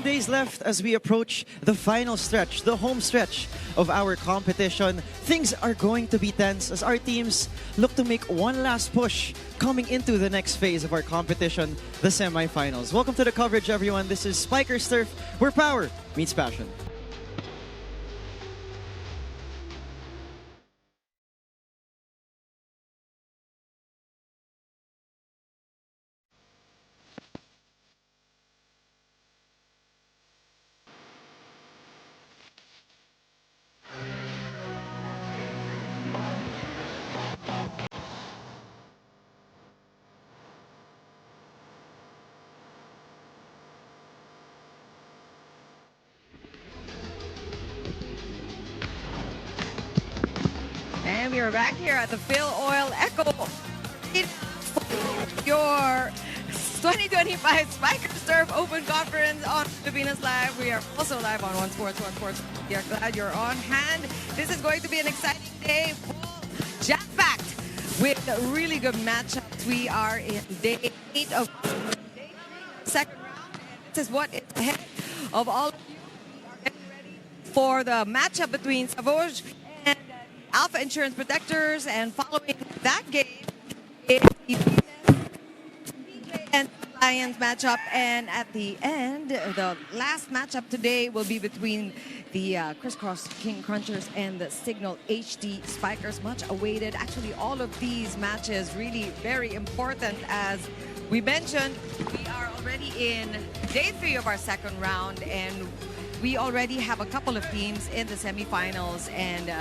days left as we approach the final stretch, the home stretch of our competition. Things are going to be tense as our teams look to make one last push coming into the next phase of our competition, the semifinals. Welcome to the coverage, everyone. This is Spikers Turf, where power meets passion. And we are back here at the Phil Oil Echo. Your 2025 Spikers Turf Open Conference on Filipinas Live. We are also live on One Sports. We are glad you're on hand. This is going to be an exciting day, full jam-packed with really good matchups. We are in day 8 of day 3, second round. This is what is ahead of all of you. We are getting ready for the matchup between Savouge and Alpha Insurance Protectors, and following that game is the and Lions matchup, and at the end, the last matchup today will be between the Crisscross King Crunchers and the Signal HD Spikers. Much awaited. Actually, all of these matches really very important. As we mentioned, we are already in day 3 of our second round, and we already have a couple of teams in the semifinals, and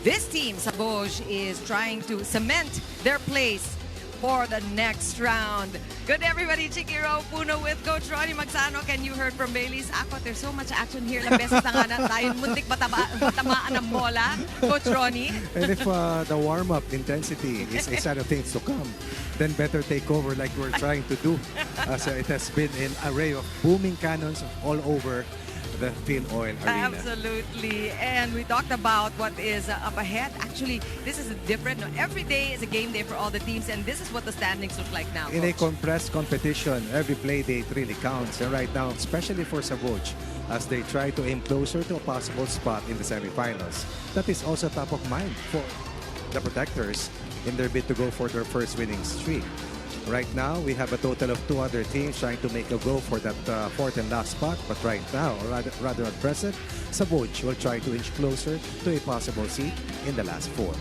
this team, Savouge, is trying to cement their place for the next round. Good, everybody. Chikiro Puno with Coach Ronnie Magsano. Can you heard from Bailey's? Ako, there's so much action here. Ilang beses na nga na tayo muntik matamaan ng bola. Coach Ronnie? And if the warm-up intensity is a sign of things to come, then better take over like we're trying to do. As it has been an array of booming cannons all over the Phil Oil Arena. Absolutely. And we talked about what is up ahead. Actually, this is different. No, every day is a game day for all the teams, and this is what the standings look like now. In Coach. a compressed competition, every play date really counts. And right now, especially for Savouge, as they try to aim closer to a possible spot in the semifinals. That is also top of mind for the Protectors in their bid to go for their first winning streak. Right now, we have a total of 2 other teams trying to make a go for that fourth and last spot. But right now, rather at present, Savouge will try to inch closer to a possible seat in the last 4.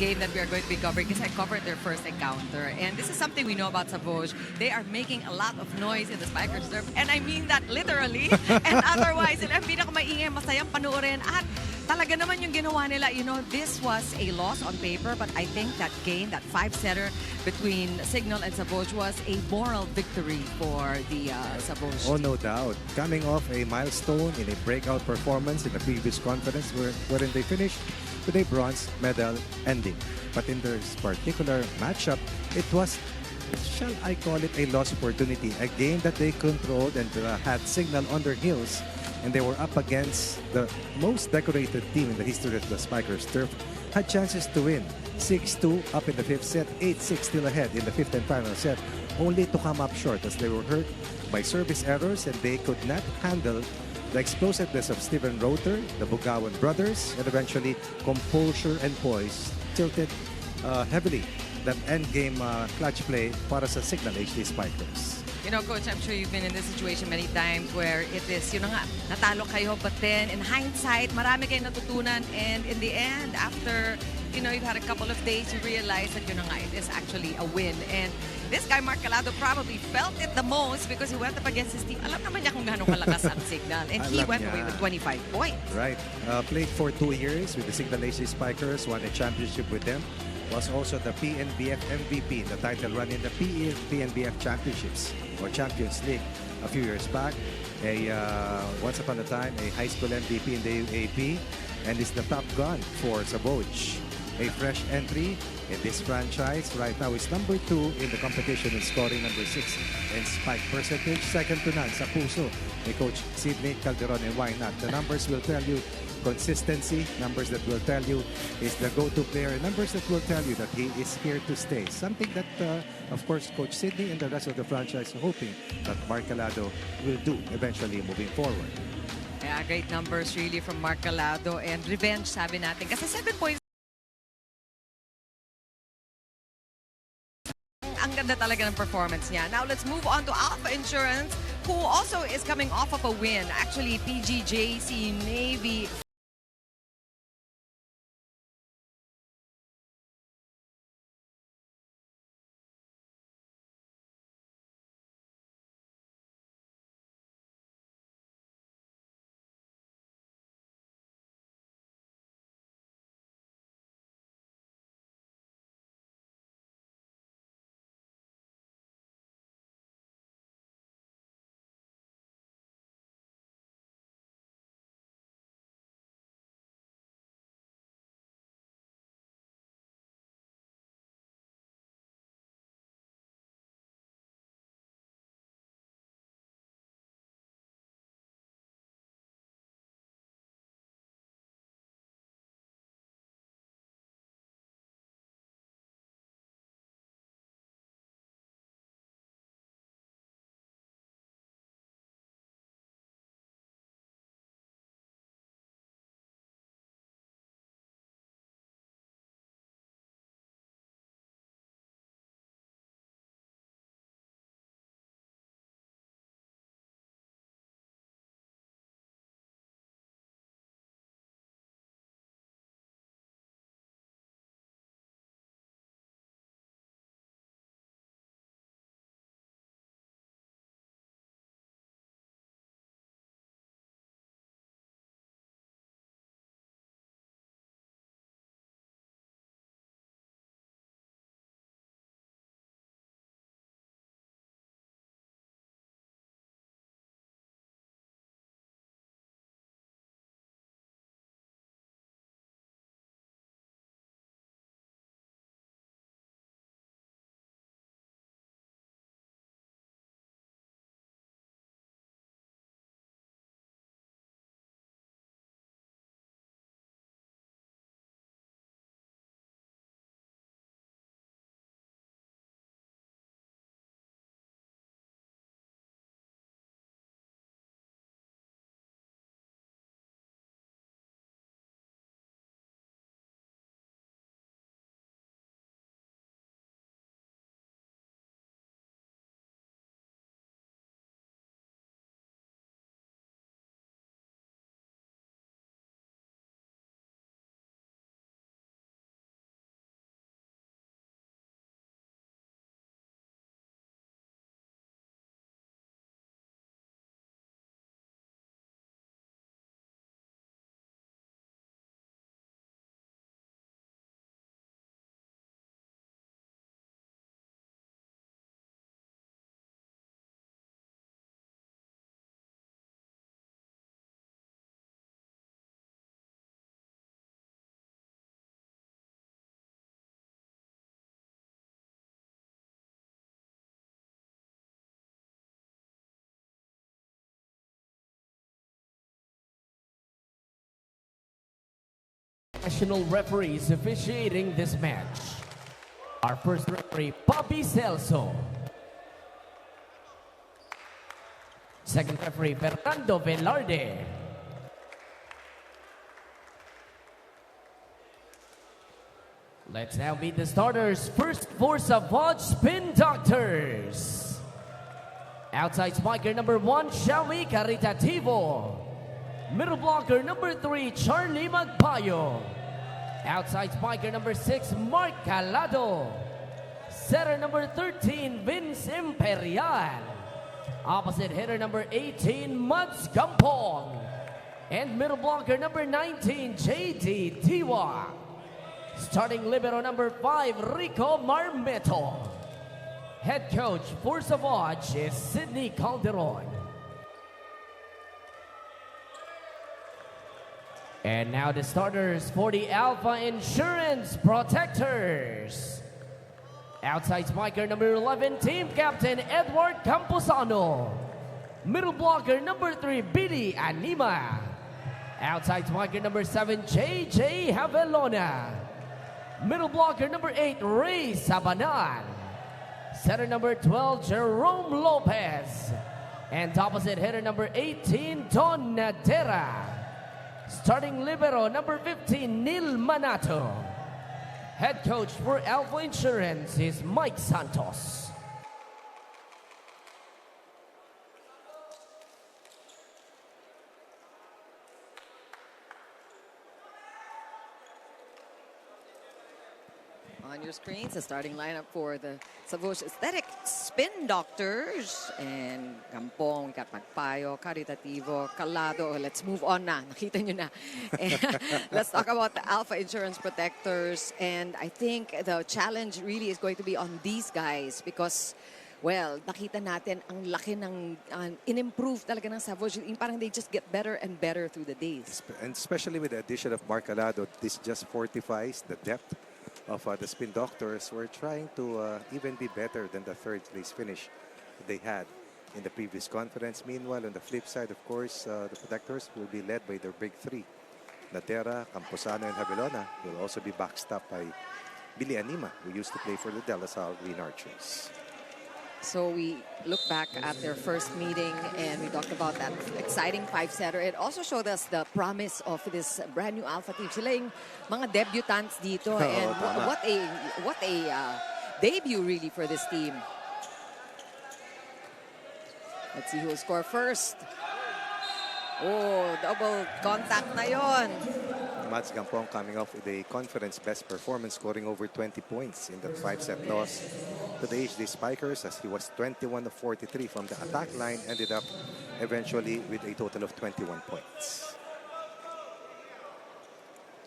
Game that we are going to be covering, because I covered their first encounter, and this is something we know about Savouge. They are making a lot of noise in the Spikers Turf, and I mean that literally and otherwise. And ang pinakamaingay, masayang panoorin, at talaga naman yung ginawa nila. You know, this was a loss on paper, but I think that game, that 5-setter between Signal and Savouge, was a moral victory for the Savouge. Oh, no doubt. Coming off a milestone in a breakout performance in the previous conference wherein they finished with a bronze medal ending. But in this particular matchup, it was, shall I call it, a lost opportunity. A game that they controlled and had Signal on their heels, and they were up against the most decorated team in the history of the Spikers Turf. Had chances to win. 6-2 up in the 5th set, 8-6 still ahead in the 5th and final set, only to come up short as they were hurt by service errors, and they could not handle the explosiveness of Steven Roter, the Bugawan brothers, and eventually composure and poise tilted heavily that endgame clutch play para sa Signal HD Spikers. You know, Coach, I'm sure you've been in this situation many times where it is, you know nga, natalo kayo, but then in hindsight, marami kayong natutunan, and in the end, after, you know, you've had a couple of days, you realize that, you know nga, it is actually a win. And this guy, Mark Calado, probably felt it the most because he went up against his team. Alam naman niya kung gaano kalakas ang Signal, and he went away with 25 points. Right. Played for 2 years with the Signal HD Spikers, won a championship with them. Was also the PNBF MVP, the title run in the PNBF Championships or Champions League a few years back. Once upon a time, a high school MVP in the UAP, and is the top gun for Savouge. a fresh entry in this franchise. Right now is number 2 in the competition in scoring, number 6 in spike percentage, second to none sa puso ni Coach Sidney Calderon. And why not? The numbers will tell you consistency, numbers that will tell you is the go-to player, numbers that will tell you that he is here to stay. Something that, of course, Coach Sidney and the rest of the franchise are hoping that Mark Calado will do eventually moving forward. Yeah, great numbers really from Mark Calado, and revenge sabi natin. Kasi 7 points. Ang ganda talaga ng performance niya. Now let's move on to Alpha Insurance, who also is coming off of a win. Actually, PGJC Navy National referees officiating this match. Our first referee, Bobby Celso. Second referee, Fernando Velarde. Let's now meet the starters. First for Savouge Spin Doctors. Outside spiker number 1, Shawi Caritativo. Middle blocker number 3, Charlie Magpayo. Outside spiker number 6, Mark Calado. Setter number 13, Vince Imperial. Opposite hitter number 18, Mats Gampong. And middle blocker number 19, JD Tiwa. Starting libero number 5, Rico Marmeto. Head coach for Savouge is Sidney Calderon. And now the starters for the Alpha Insurance Protectors. Outside spiker number 11, team captain Edward Camposano. Middle blocker number 3, Billy Anima. Outside spiker number 7, JJ Havelona. Middle blocker number 8, Ray Sabanan. Setter number 12, Jerome Lopez. And opposite hitter number 18, Don Nadera. Starting libero number 15, Neil Manato. Head coach for Alpha Insurance is Mike Santos. On your screens, the starting lineup for the Savouge Spin Doctors. And Gampong, Pagpayo, Caritativo, Calado. Let's move on na. Nakita nyo na. And let's talk about the Alpha Insurance Protectors. And I think the challenge really is going to be on these guys because, well, nakita natin ang laki ng in-improve talaga ng Savouge. Parang they just get better and better through the days. And especially with the addition of Mark Calado, this just fortifies the depth of the Spin Doctors. Were trying to even be better than the third place finish they had in the previous conference. Meanwhile, on the flip side, of course, the Protectors will be led by their big three. Natera, Camposano, and Havilona will also be backstopped by Billy Anima, who used to play for the De La Salle Green Archers. So we look back at their first meeting and we talked about that exciting five-setter. It also showed us the promise of this brand new Alpha team. Sila yung mga debutants dito and what a debut really for this team. Let's see who will score first. Oh, double contact na yon. Mats Gampong coming off with a conference best performance, scoring over 20 points in the 5-set loss to the HD Spikers as he was 21 of 43 from the attack line, ended up eventually with a total of 21 points.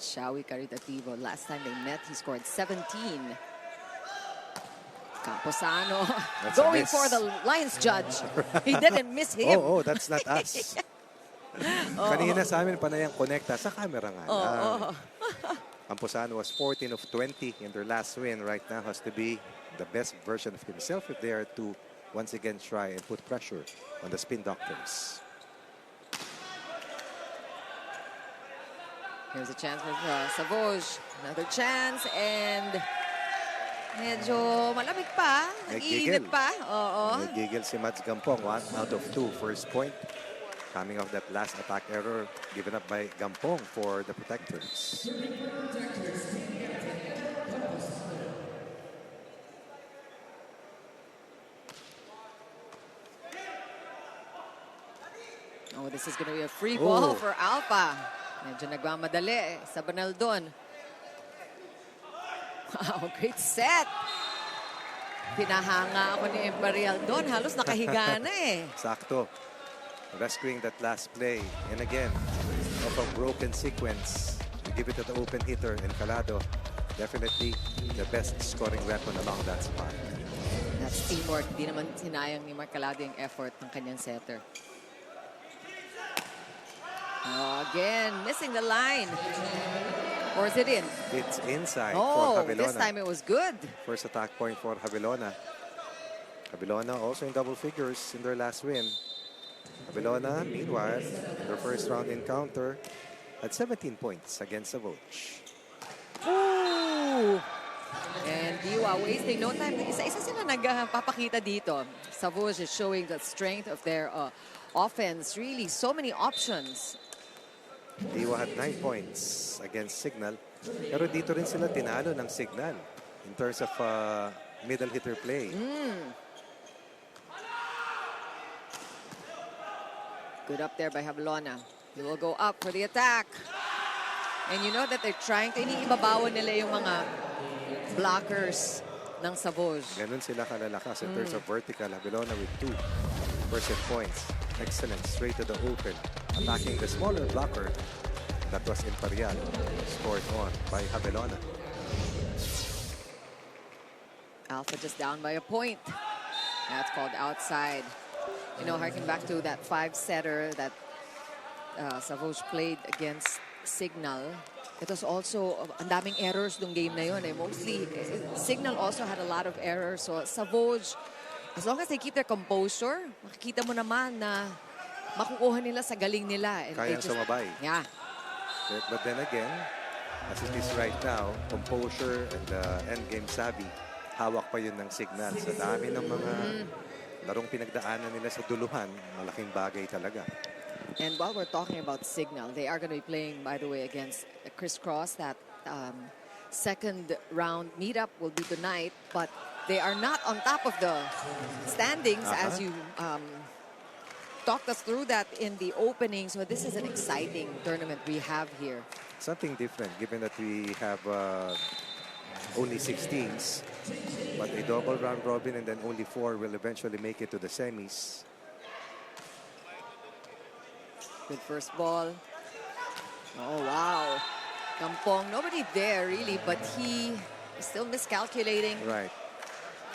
Shawi Caritativo, last time they met, he scored 17. Camposano going for the Lions judge. He didn't miss him. Oh, that's not us. Kanina sa amin panayang connecta sa camera nga. Camposano was 14 of 20 in their last win. Right now has to be the best version of himself if they are to once again try and put pressure on the Spin Doctors. Here's a chance for Savouge. Another chance and medyo malamig pa. Nag-iinit pa. Nagigil si Mats Gampong. 1 out of 2 first point. Coming off that last attack error given up by Gampong for the Protectors. Oh, this is going to be a free ball for Alpha. Medyo nagmamadali sa Banaldon. Wow, great set. Pinahanga ako ni Imperial doon. Halos nakahiga na eh. Sakto. Rescuing that last play. And again, of a broken sequence, you give it to the open hitter and Calado. Definitely the best scoring weapon along that spot. That's teamwork. Di naman sinayang ni Mark Calado yung effort ng kanyang setter. Oh, again, missing the line. Or is it in? It's inside for Havilona. This time it was good. First attack point for Havilona. Havilona also in double figures in their last win. Havilona, meanwhile, their first round encounter at 17 points against Savouge. Ooh! And Diwa wasting no time. Isa-isa sila nagpapakita dito. Savouge is showing the strength of their offense. Really, so many options. Diwa had 9 points against Signal. Pero dito rin sila tinalo ng Signal in terms of middle hitter play. Good up there by Havilona. He will go up for the attack. And you know that they're trying to iniibabawan nila yung mga blockers ng Savouge. Ganun sila kalalakas in terms of vertical. Havilona with 2 first hit points. Excellent, straight to the open. Attacking the smaller blocker. That was Imperial. Scored on by Havilona. Alpha just down by a point. That's called outside. You know, harking back to that 5-setter that Savouge played against Signal, it was also, ang daming errors nung game na yun. Mostly, Signal also had a lot of errors. So, Savouge, as long as they keep their composure, makikita mo naman na makukuha nila sa galing nila. And Kayang sumabay. Yeah. But then again, as it is right now, composure and endgame savvy, hawak pa yun ng Signal. Sa dami ng mga larong pinagdaanan nila sa duluhan, malaking bagay talaga. And while we're talking about Signal, they are going to be playing, by the way, against Crisscross. That second round meetup will be tonight, but they are not on top of the standings as you talked us through that in the opening. So this is an exciting tournament we have here. Something different, given that we have only 6 teams, but a double round robin, and then only 4 will eventually make it to the semis. Good first ball. Oh, wow. Kampong, nobody there really, but he is still miscalculating. Right.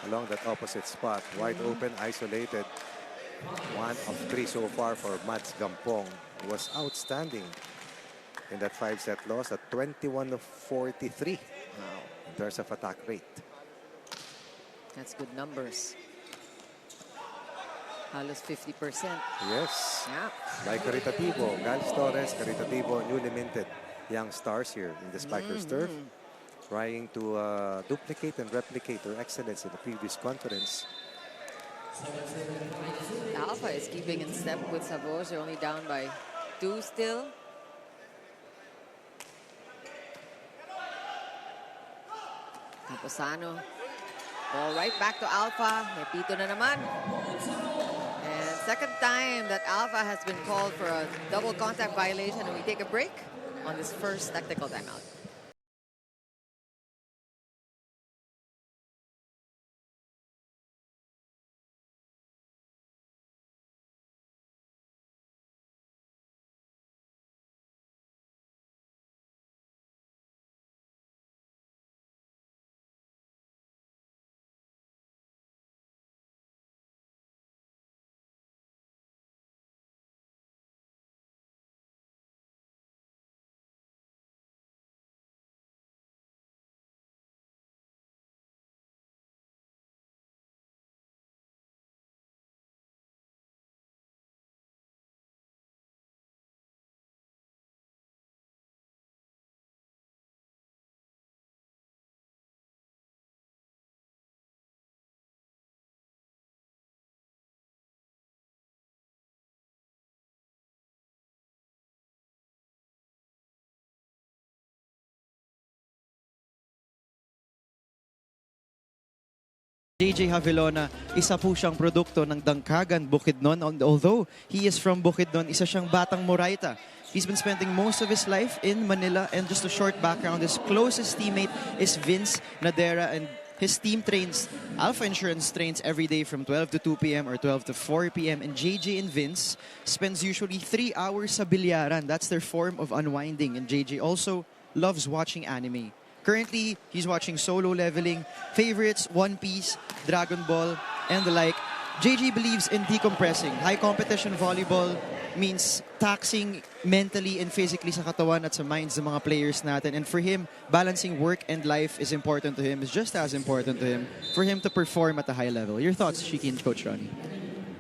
Along that opposite spot, wide open, isolated. 1 of 3 so far for Mads Gampong. He was outstanding in that 5-set loss at 21 of 43. Wow. In terms of attack rate. That's good numbers. Halos 50%. Yes. Yeah. Like Caritativo, Gals Torres, Caritativo, newly minted young stars here in the Spikers turf, trying to duplicate and replicate their excellence in the previous conference. Alpha is keeping in step with Savouge. They're only down by 2 still. Caposano. Ball right back to Alpha. Nepito na naman. And second time that Alpha has been called for a double contact violation, and we take a break on this first technical timeout. JJ Havilona, isa po siyang produkto ng Dangkagan, Bukidnon. And although he is from Bukidnon, isa siyang batang Moraita. He's been spending most of his life in Manila, and just a short background, his closest teammate is Vince Nadera, and his team trains, Alpha Insurance trains every day from 12 to 2 p.m. or 12 to 4 p.m. And JJ and Vince spends usually 3 hours sa bilyaran. That's their form of unwinding. And JJ also loves watching anime. Currently, he's watching Solo Leveling, favorites, One Piece, Dragon Ball, and the like. JJ believes in decompressing. High competition volleyball means taxing mentally and physically sa katawan at sa minds ng mga players natin. And for him, balancing work and life is important to him, is just as important to him, for him to perform at a high level. Your thoughts, Shiki and Coach Ronnie?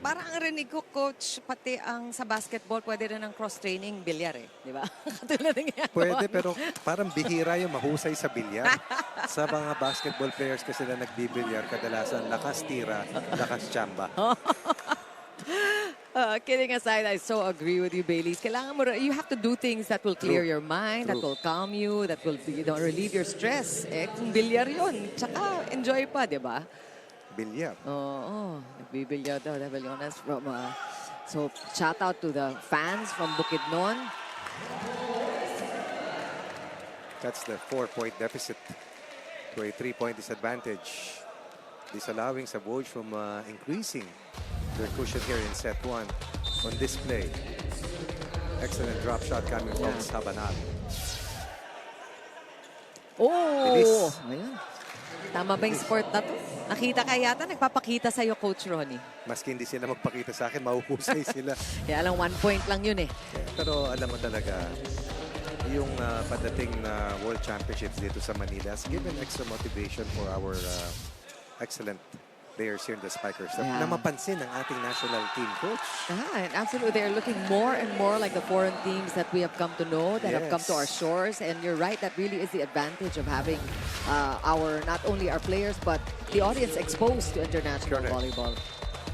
Parang ang rinig ko, Coach, pati ang sa basketball, pwede rin ang cross-training bilyar di ba? Katulad ng ginagawa Pwede, mo. pero parang bihira yung mahusay sa bilyar. Sa mga basketball players kasi na nagbibilyar, kadalasan lakas tira, lakas tsamba. Kidding aside, I so agree with you, Bailey. Kailangan mo, you have to do things that will clear your mind, that will calm you, that will relieve your stress. Kung bilyar yun, tsaka enjoy pa, di ba? Bilyar. Oo, nagbibilyar daw, Rebeliones from, so shout out to the fans from Bukidnon. That's the 4-point deficit to a 3-point disadvantage. Disallowing Savouge from increasing their cushion here in set 1 on display. Excellent drop shot coming from Sabanal. Oh! Bilis. Ayan. Tama ba yung sport na to? Nakita ka yata, nagpapakita sa'yo, Coach Ronnie. Maski hindi sila magpakita sa akin, mahuhusay sila. Kaya lang 1 point lang yun eh. Pero alam mo talaga, yung padating na World Championships dito sa Manila has given extra motivation for our excellent players here in the Spikers na mapansin ng ating national team coach. And absolutely, they're looking more and more like the foreign teams that we have come to know, that have come to our shores. And you're right, that really is the advantage of having not only our players, but the audience exposed to international volleyball.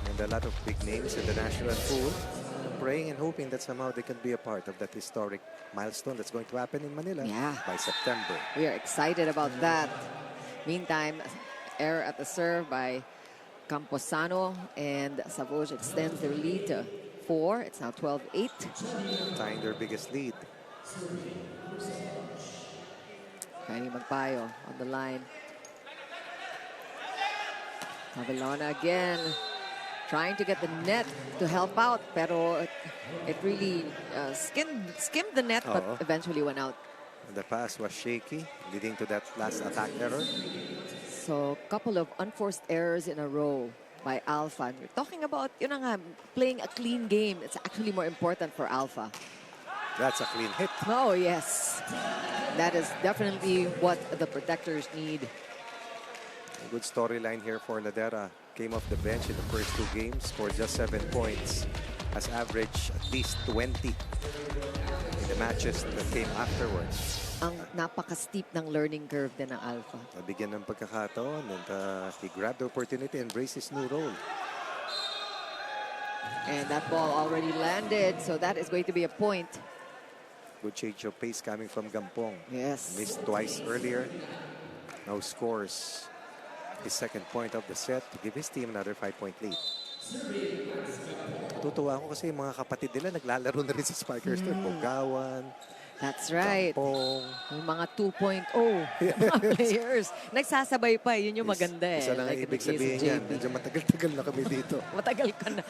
And a lot of big names in the national pool. Praying and hoping that somehow they can be a part of that historic milestone that's going to happen in Manila by September. We are excited about that. Meantime, error at the serve by Camposano, and Savouge extends their lead to 4. It's now 12-8. Tying their biggest lead. Kenny Magpayo on the line. Mavelona again, trying to get the net to help out, pero it really skimmed the net, but eventually went out. The pass was shaky, leading to that last attack error. So, couple of unforced errors in a row by Alpha. We're talking about, playing a clean game. It's actually more important for Alpha. That's a clean hit. Oh, yes. That is definitely what the protectors need. A good storyline here for Ladera. Came off the bench in the first 2 games, scored just 7 points. Has averaged at least 20 in the matches that came afterwards. Ang napaka-steep ng learning curve din ng Alpha. Nabigyan ng pagkakataon, and he grabbed the opportunity and embraced his new role. And that ball already landed, so that is going to be a point. Good change of pace coming from Gampong. Yes. Missed twice earlier. Now scores his second point of the set to give his team another 5-point lead. Tutuwa ako kasi yung mga kapatid nila naglalaro na rin sa Spikers. Bogawan. That's right. Gampong. Yung mga 2.0 mga players. Nagsasabay pa. Yun yung maganda eh. Isa lang ang ibig sabihin yan. Medyo matagal-tagal na kami dito. Matagal ka na.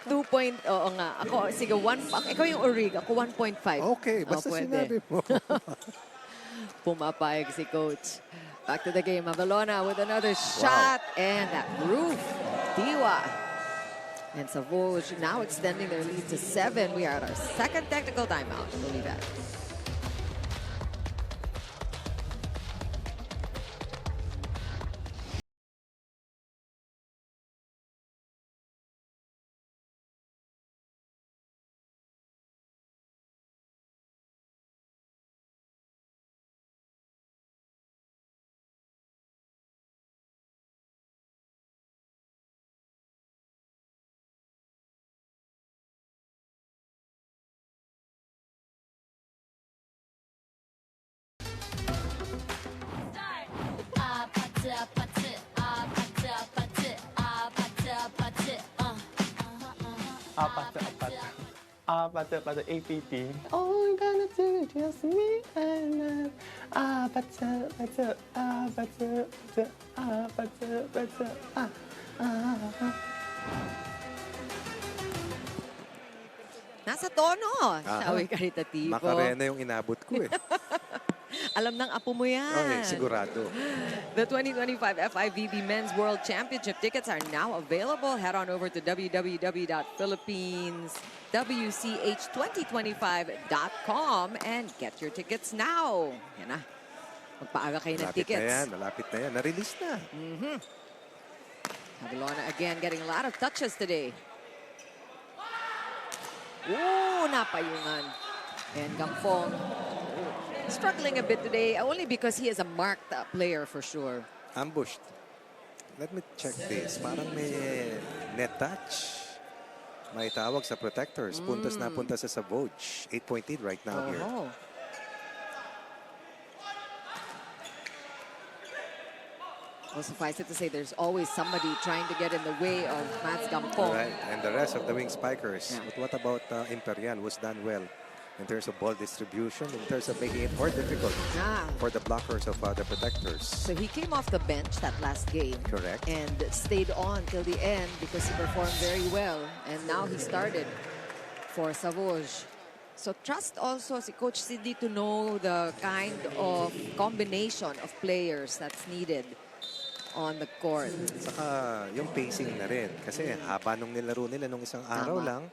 2.0 nga. Ako, sige, ikaw yung Orig. Ako 1.5. Okay, basta sinabi mo. Pumapayag si Coach. Back to the game. Mavelona with another shot. And that roof. Diwa. And Savouge now extending their lead to 7. We are at our second technical timeout. We'll be back. Apat, APT. All I'm gonna do is just me and Nasa tono. Sabi karitatibo. Macarena yung inabot ko eh. Alam ng apo mo yan. Okay, sigurado. The 2025 FIVB Men's World Championship tickets are now available. Head on over to www.philippineswch2025.com and get your tickets now. Yan na. Magpaaga kayo ng tickets. Malapit na yan. Na-release na. Mavelona again getting a lot of touches today. Ooh, napayungan. And Gampong struggling a bit today, only because he is a marked player for sure. Ambushed. Let me check this. Parang may net touch. May tawag sa protectors. Puntas na punta sa Savouge. 8-point lead right now here. Well, suffice it to say, there's always somebody trying to get in the way of Mats Gampong. Right, and the rest of the wing spikers. But what about Imperial, who's done well in terms of ball distribution, in terms of making it more difficult for the blockers of the protectors? So he came off the bench that last game. Correct. And stayed on till the end because he performed very well. And now he started for Savouge. So trust also si Coach Sidney to know the kind of combination of players that's needed on the court. Saka yung pacing na rin. Kasi haba nung nilaro nila nung isang araw lang.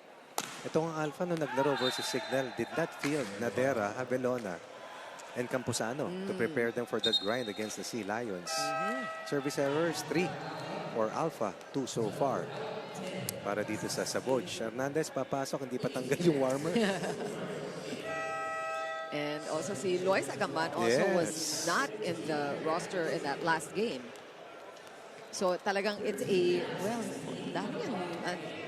Itong Alpha nung naglaro versus Signal did not field Nadera, Havelona, and Campuzano to prepare them for the grind against the Sea Lions. Service errors, 3 for Alpha, 2 so far. Para dito sa Savouge. Hernandez papasok, hindi pa tanggal yung warmer. And also si Lois Agaman also was Yes. not in the roster in that last game. So talagang it's a, well,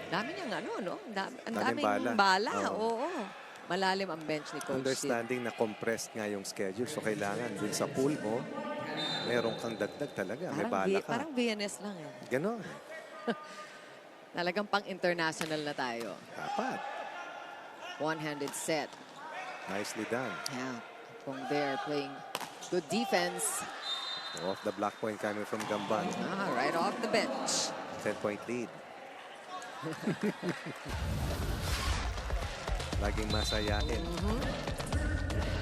dami niyang ano, no? Ang Daming daming bala. bala. Oo. Oo. Malalim ang bench ni Coach Sid. Understanding na compressed nga yung schedule. So kailangan dun sa pool mo, meron kang dagdag talaga. May bala ka. Parang BNS lang eh. Ganon. Talagang pang-international na tayo. Dapat. One-handed set. Nicely done. Yeah. Kung they're playing good defense. Off the block point coming from Gamban. Right off the bench. 10-point lead. Laging masayahin.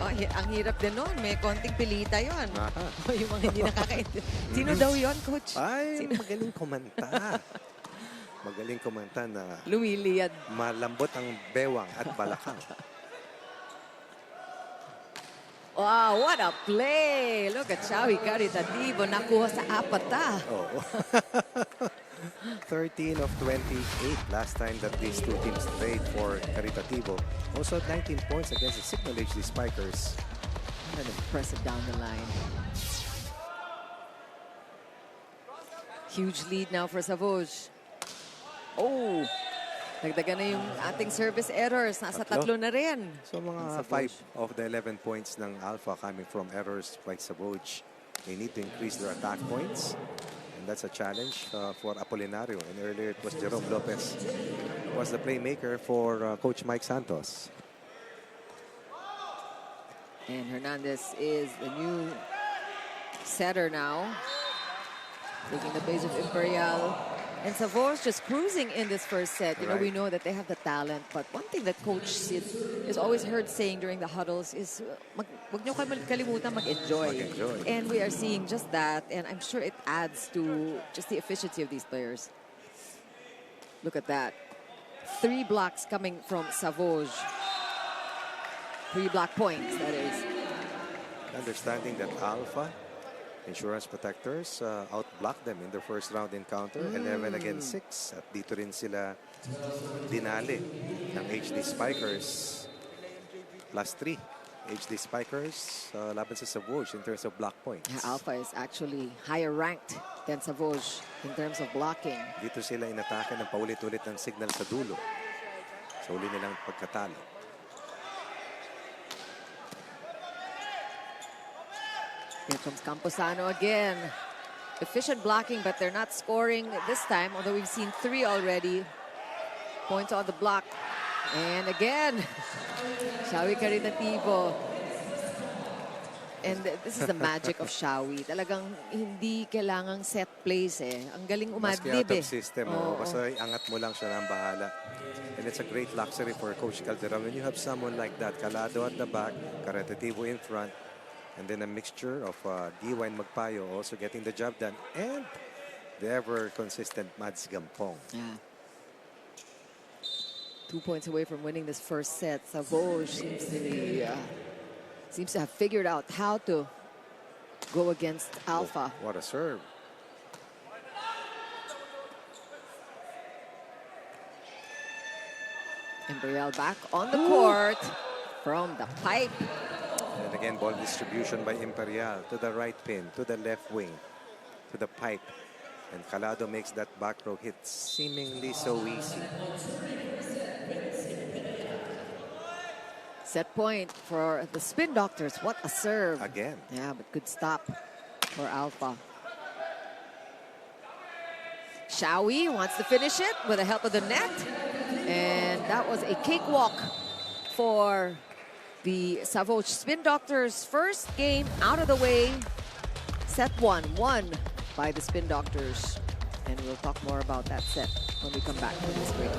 Oh, ang hirap din nun. May konting pilita yun. Aha. Yung mga hindi nakakaintindi. Sino daw yun, Coach? Ay, Sino? magaling kumanta. Magaling kumanta na Lumiliyad. malambot ang bewang at balakang. Wow, what a play! Look at Xavi Caritativo. Nakuha sa apata. Oo. 13 of 28 last time that these two teams played for Caritativo. Also 19 points against the Signal HD Spikers. And impressive down the line. Huge lead now for Savouge. Oh! Nagdagan na yung ating service errors. Nasa tatlo na rin. So mga 5 of the 11 points ng Alpha coming from errors by Savouge. They need to increase their attack points. And that's a challenge for Apolinario. And earlier it was Jerome Lopez who was the playmaker for Coach Mike Santos. And Hernandez is the new setter now. Taking the base of Imperial. And Savouge just cruising in this first set. You know, we know that they have the talent. But one thing that Coach Sid is always heard saying during the huddles is, wag niyo kalimutan mag-enjoy. And we are seeing just that. And I'm sure it adds to just the efficiency of these players. Look at that. 3 blocks coming from Savouge. 3 block points, that is. Understanding that Alpha Insurance Protectors outblocked them in their first round encounter, 11 against 6. At dito rin sila dinali ng HD Spikers. Plus 3. HD Spikers laban sa Savouge in terms of block points. Yeah, Alpha is actually higher ranked than Savouge in terms of blocking. Dito sila inatake ng paulit-ulit ng signal sa dulo. Sa uli nilang pagkatalo. Here comes Campuzano again. Efficient blocking, but they're not scoring this time, although we've seen 3 already. Points on the block. And again, Xavi Caritativo. And this is the magic of Xavi. Talagang hindi kailangang set plays eh. Ang galing Maski umadlib out eh. of system. Basta angat mo lang siya ng bahala. And it's a great luxury for Coach Calderon. When you have someone like that, Calado at the back, Caritativo in front, and then a mixture of Diwa and Magpayo also getting the job done. And the ever-consistent Mads Gampong. Yeah. 2 points away from winning this first set. Savouge seems to have figured out how to go against Alpha. What a serve. Imperial back on the court from the pipe. And again, ball distribution by Imperial to the right pin, to the left wing, to the pipe. And Calado makes that back row hit seemingly so easy. Set point for the Spin Doctors. What a serve. Again. Yeah, but good stop for Alpha. Xavi wants to finish it with the help of the net. And that was a cakewalk for the Savouge Spin Doctors. First game out of the way. Set 1 won by the Spin Doctors. And we'll talk more about that set when we come back from this break.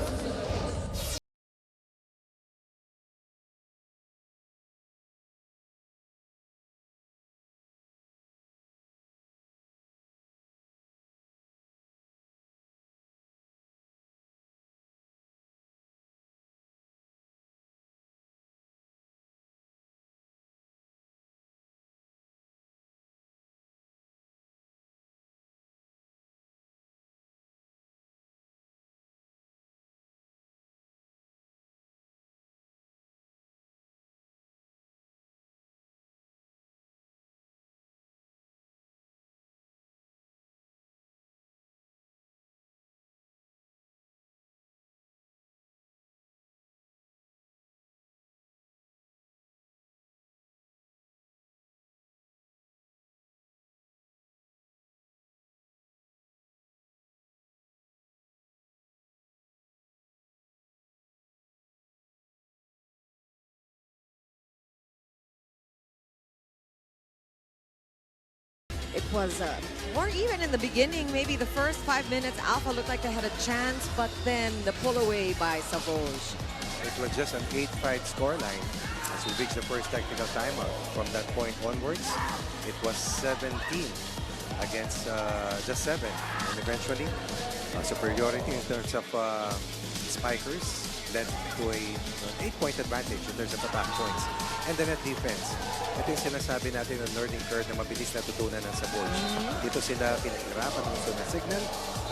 was more even in the beginning. Maybe the first 5 minutes, Alpha looked like they had a chance, but then the pull away by Savouge. It was just an 8-5 scoreline as we reached the first technical timeout. From that point onwards, it was 17 against just 7. And eventually, superiority in terms of spikers led to a 8-point advantage in terms of attack points. And the net defense. Ito yung sinasabi natin ng learning curve na mabilis natutunan ng Savouge. Dito sila pinahirapan ng na signal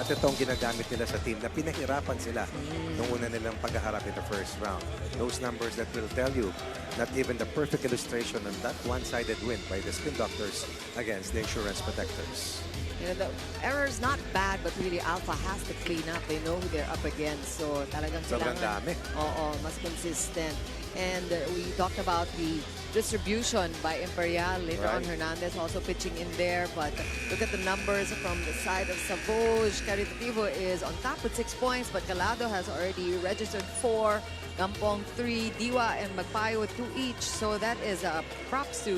at itong ginagamit nila sa team na pinahirapan sila nung una nilang paghaharap in the first round. Those numbers that will tell you not even the perfect illustration of that one-sided win by the Spin Doctors against the Insurance Protectors. You know, the error's not bad, but really Alpha has to clean up. They know who they're up against. So talagang Sobrang dami. Oo, mas consistent. And we talked about the distribution by Imperial. Later on, Hernandez also pitching in there. But look at the numbers from the side of Savouge. Caritativo is on top with 6 points, but Calado has already registered 4. Gampong 3, Diwa and Magpayo with 2 each. So that is props to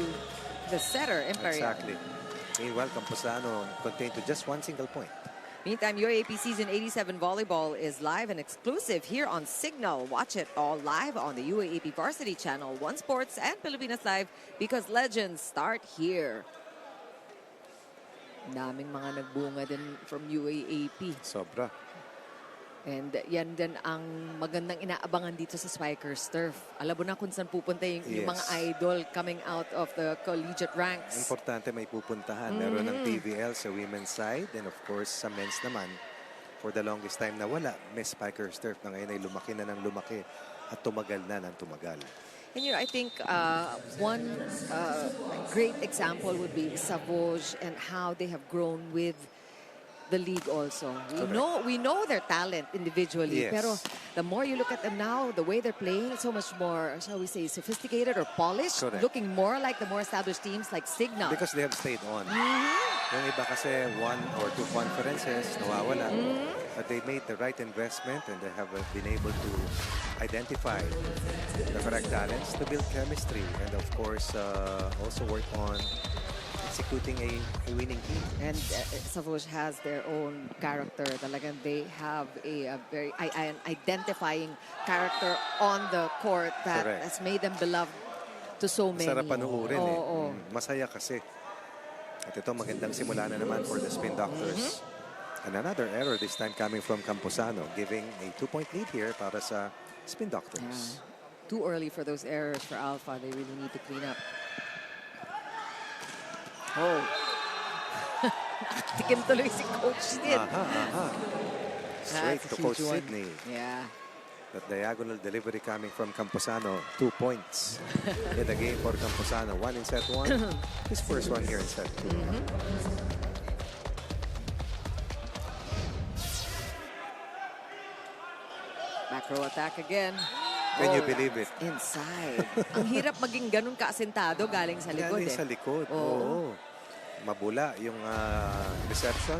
the setter, Imperial. Exactly. Meanwhile, Camposano contained to just 1 single point. Meantime, UAAP Season 87 Volleyball is live and exclusive here on Signal. Watch it all live on the UAAP Varsity Channel, One Sports and Pilipinas Live, because legends start here. Daming mga nagbunga din from UAAP. Sobra. And yan din ang magandang inaabangan dito sa Spikers Turf. Alam mo na kung saan pupunta yung mga idol coming out of the collegiate ranks. Importante may pupuntahan. Meron ng TVL sa women's side and of course sa men's naman. For the longest time na wala, may Spikers Turf na ngayon ay lumaki na ng lumaki at tumagal na ng tumagal. And you know, I think one great example would be Savouge and how they have grown with the league also. We know their talent individually, pero the more you look at them now, the way they're playing, so much more, shall we say, sophisticated or polished, looking more like the more established teams like Signal. Because they have stayed on. Yung iba kasi 1 or 2 conferences, nawawala. But they made the right investment and they have been able to identify the correct talents to build chemistry and of course also work on executing a winning team. And Savouge has their own character. Talagang they have a very an identifying character on the court that has made them beloved to so many. Sarap panuorin Masaya kasi. At ito magandang simula na naman for the Spin Doctors. And another error this time coming from Camposano, giving a 2-point lead here para sa Spin Doctors. Too early for those errors for Alpha. They really need to clean up. Oh. Tikim tuloy si Coach Sid. Straight to Coach Sidney. Yeah. That diagonal delivery coming from Camposano. 2 points in the game for Camposano. 1 in set 1. His first one here in set 2. Back row attack again. Can you believe it? Inside. Ang hirap maging ganun kaasentado galing sa likod. Galing sa likod. Oo. Mabula yung reception.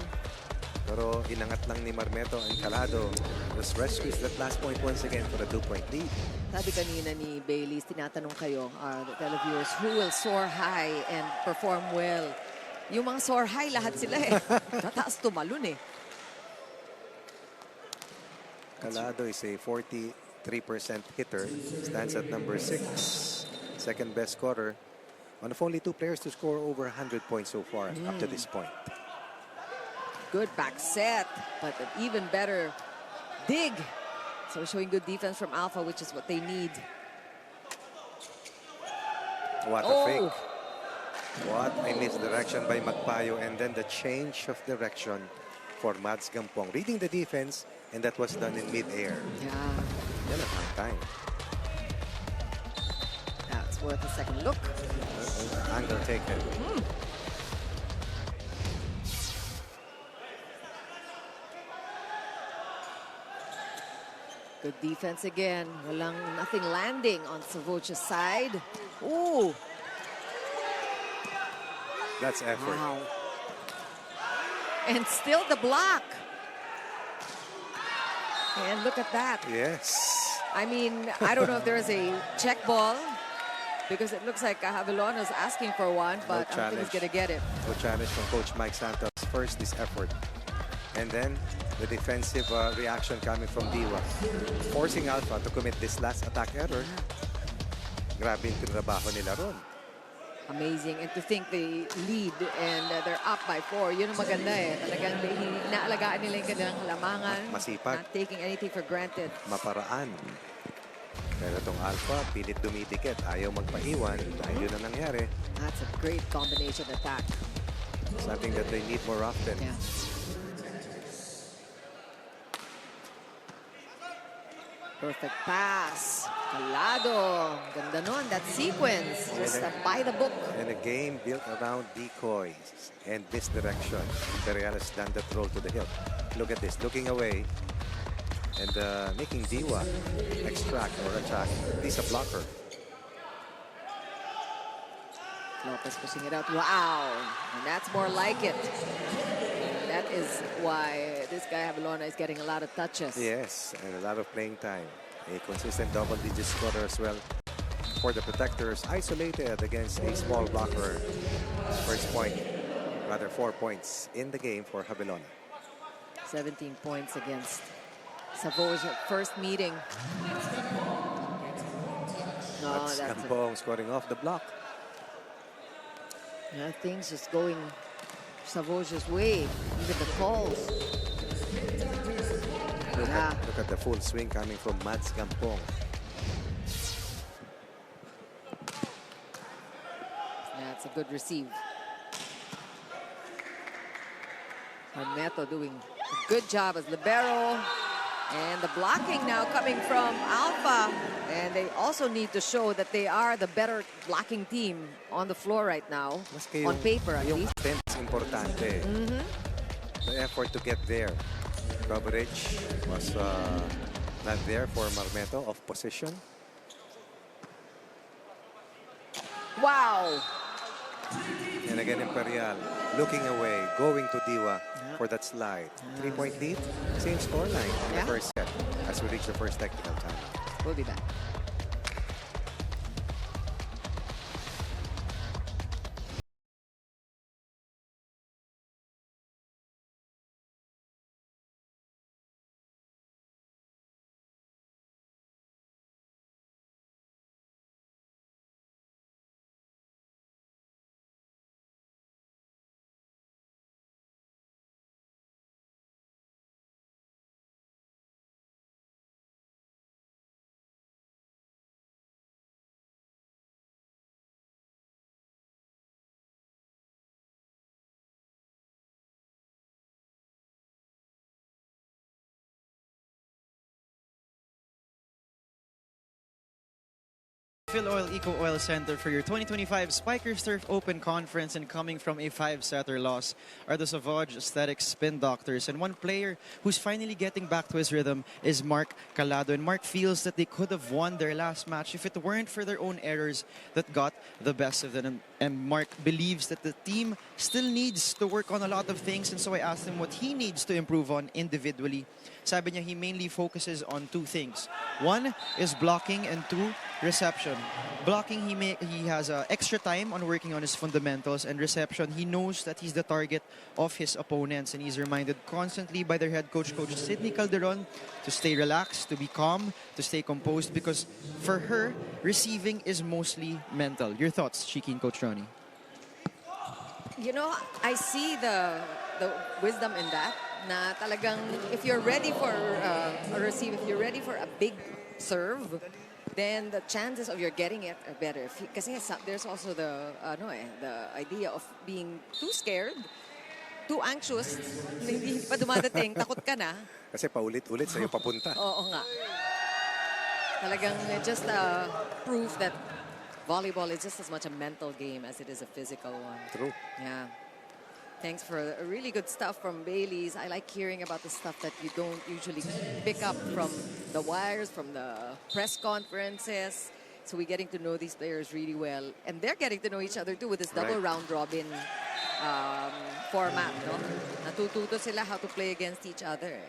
Pero inangat lang ni Marmeto and Calado. Just rescues that last point once again for a 2-point lead. Sabi kanina ni Bailey's, tinatanong kayo, the televiewers, who will soar high and perform well? Yung mga soar high, lahat sila Tataas tumalun Calado is a 43% hitter. Stands at number 6. Second best scorer. One of only 2 players to score over 100 points so far up to this point. Good back set, but an even better dig. So showing good defense from Alpha, which is what they need. What a fake. What a misdirection by Magpayo, and then the change of direction for Mads Gampong. Reading the defense, and that was done in mid-air. Yeah. Yan ang hang time. That's worth a second look. Angle taken. Good defense again. Nothing landing on Savouge's side. Ooh. That's effort. Wow. And still the block. And look at that. Yes. I mean, I don't know if there is a check ball. because it looks like Javellona's asking for one, but I don't think he's going to get it. No challenge from Coach Mike Santos. First, this effort. And then, the defensive reaction coming from Diwa. Forcing Alpha to commit this last attack error. Grabe yung tinrabaho nila ron. Amazing. And to think they lead and they're up by 4. Yun ang maganda eh. Talagang inaalagaan nila yung kanilang halamangan. Masipag. Not taking anything for granted. Maparaan. Pero itong Alpha, pilit dumidikit. Ayaw magpaiwan. Dahil yun ang nangyari. That's a great combination attack. Something that they need more often. Yeah. Perfect pass. Calado. Ganda nun. That sequence. Just by the book. And a game built around decoys and misdirection. Imperial has done that roll to the hilt. Look at this. Looking away. And making Diwa extract or attack. This a blocker. Lopez pushing it out. Wow. And that's more like it. That is why this guy Javelona is getting a lot of touches. Yes, and a lot of playing time. A consistent double-digit scorer as well for the Protectors. Isolated against a small blocker. First point, rather 4 points in the game for Javelona. 17 points against Savouge first meeting. No, That's that's Kampong scoring off the block. yeah, things just going Savouge's way. Even the calls. Look at the full swing coming from Mads Kampong. That's a good receive. Hermeto doing a good job as libero. And the blocking now coming from Alpha. And they also need to show that they are the better blocking team on the floor right now. Maski On paper, at yung least. offense importante. The effort to get there. Coverage was not there for Marmeto off position. Wow. And again, Imperial looking away, going to Diwa for that slide. 3-point lead, same scoreline in the first set as we reach the first technical time. We'll be back. Fill Oil Eco Oil Center for your 2025 Spikers Turf Open Conference, and coming from a 5-setter loss are the Savouge Spin Doctors. And one player who's finally getting back to his rhythm is Mark Calado. And Mark feels that they could have won their last match if it weren't for their own errors that got the best of them. And Mark believes that the team still needs to work on a lot of things, and so I asked him what he needs to improve on individually. Sabi niya, he mainly focuses on 2 things. 1 is blocking, and 2, reception. Blocking, he has extra time on working on his fundamentals, and reception, he knows that he's the target of his opponents, and he's reminded constantly by their head coach, Coach Sidney Calderon, to stay relaxed, to be calm, to stay composed, because for her, receiving is mostly mental. Your thoughts, Chiki and Coach Ronnie? You know, I see the wisdom in that. Na talagang, if you're ready for a receive, if you're ready for a big serve, then the chances of your getting it are better. Kasi there's also the idea of being too scared, too anxious, hindi pa dumadating, takot ka na. Kasi paulit-ulit sa'yo papunta. Oo nga. Talagang just proof that volleyball is just as much a mental game as it is a physical one. True. Yeah. Thanks for a really good stuff from Bailey's. I like hearing about the stuff that you don't usually pick up from the wires, from the press conferences. So we're getting to know these players really well. And they're getting to know each other too with this double round robin format. No? Natututo sila how to play against each other.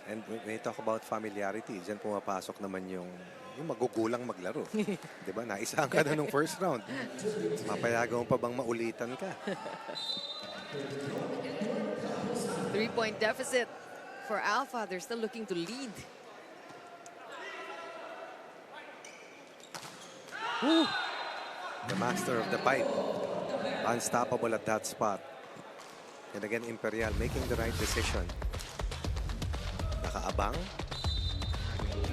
And when you talk about familiarity, dyan pumapasok naman yung yung magugulang maglaro. Di ba? Naisahan ka na nung first round. Mapayagan mo pa bang maulitan ka? 3-point deficit for Alpha. They're still looking to lead. The master of the pipe. Unstoppable at that spot. And again, Imperial making the right decision. Nakaabang.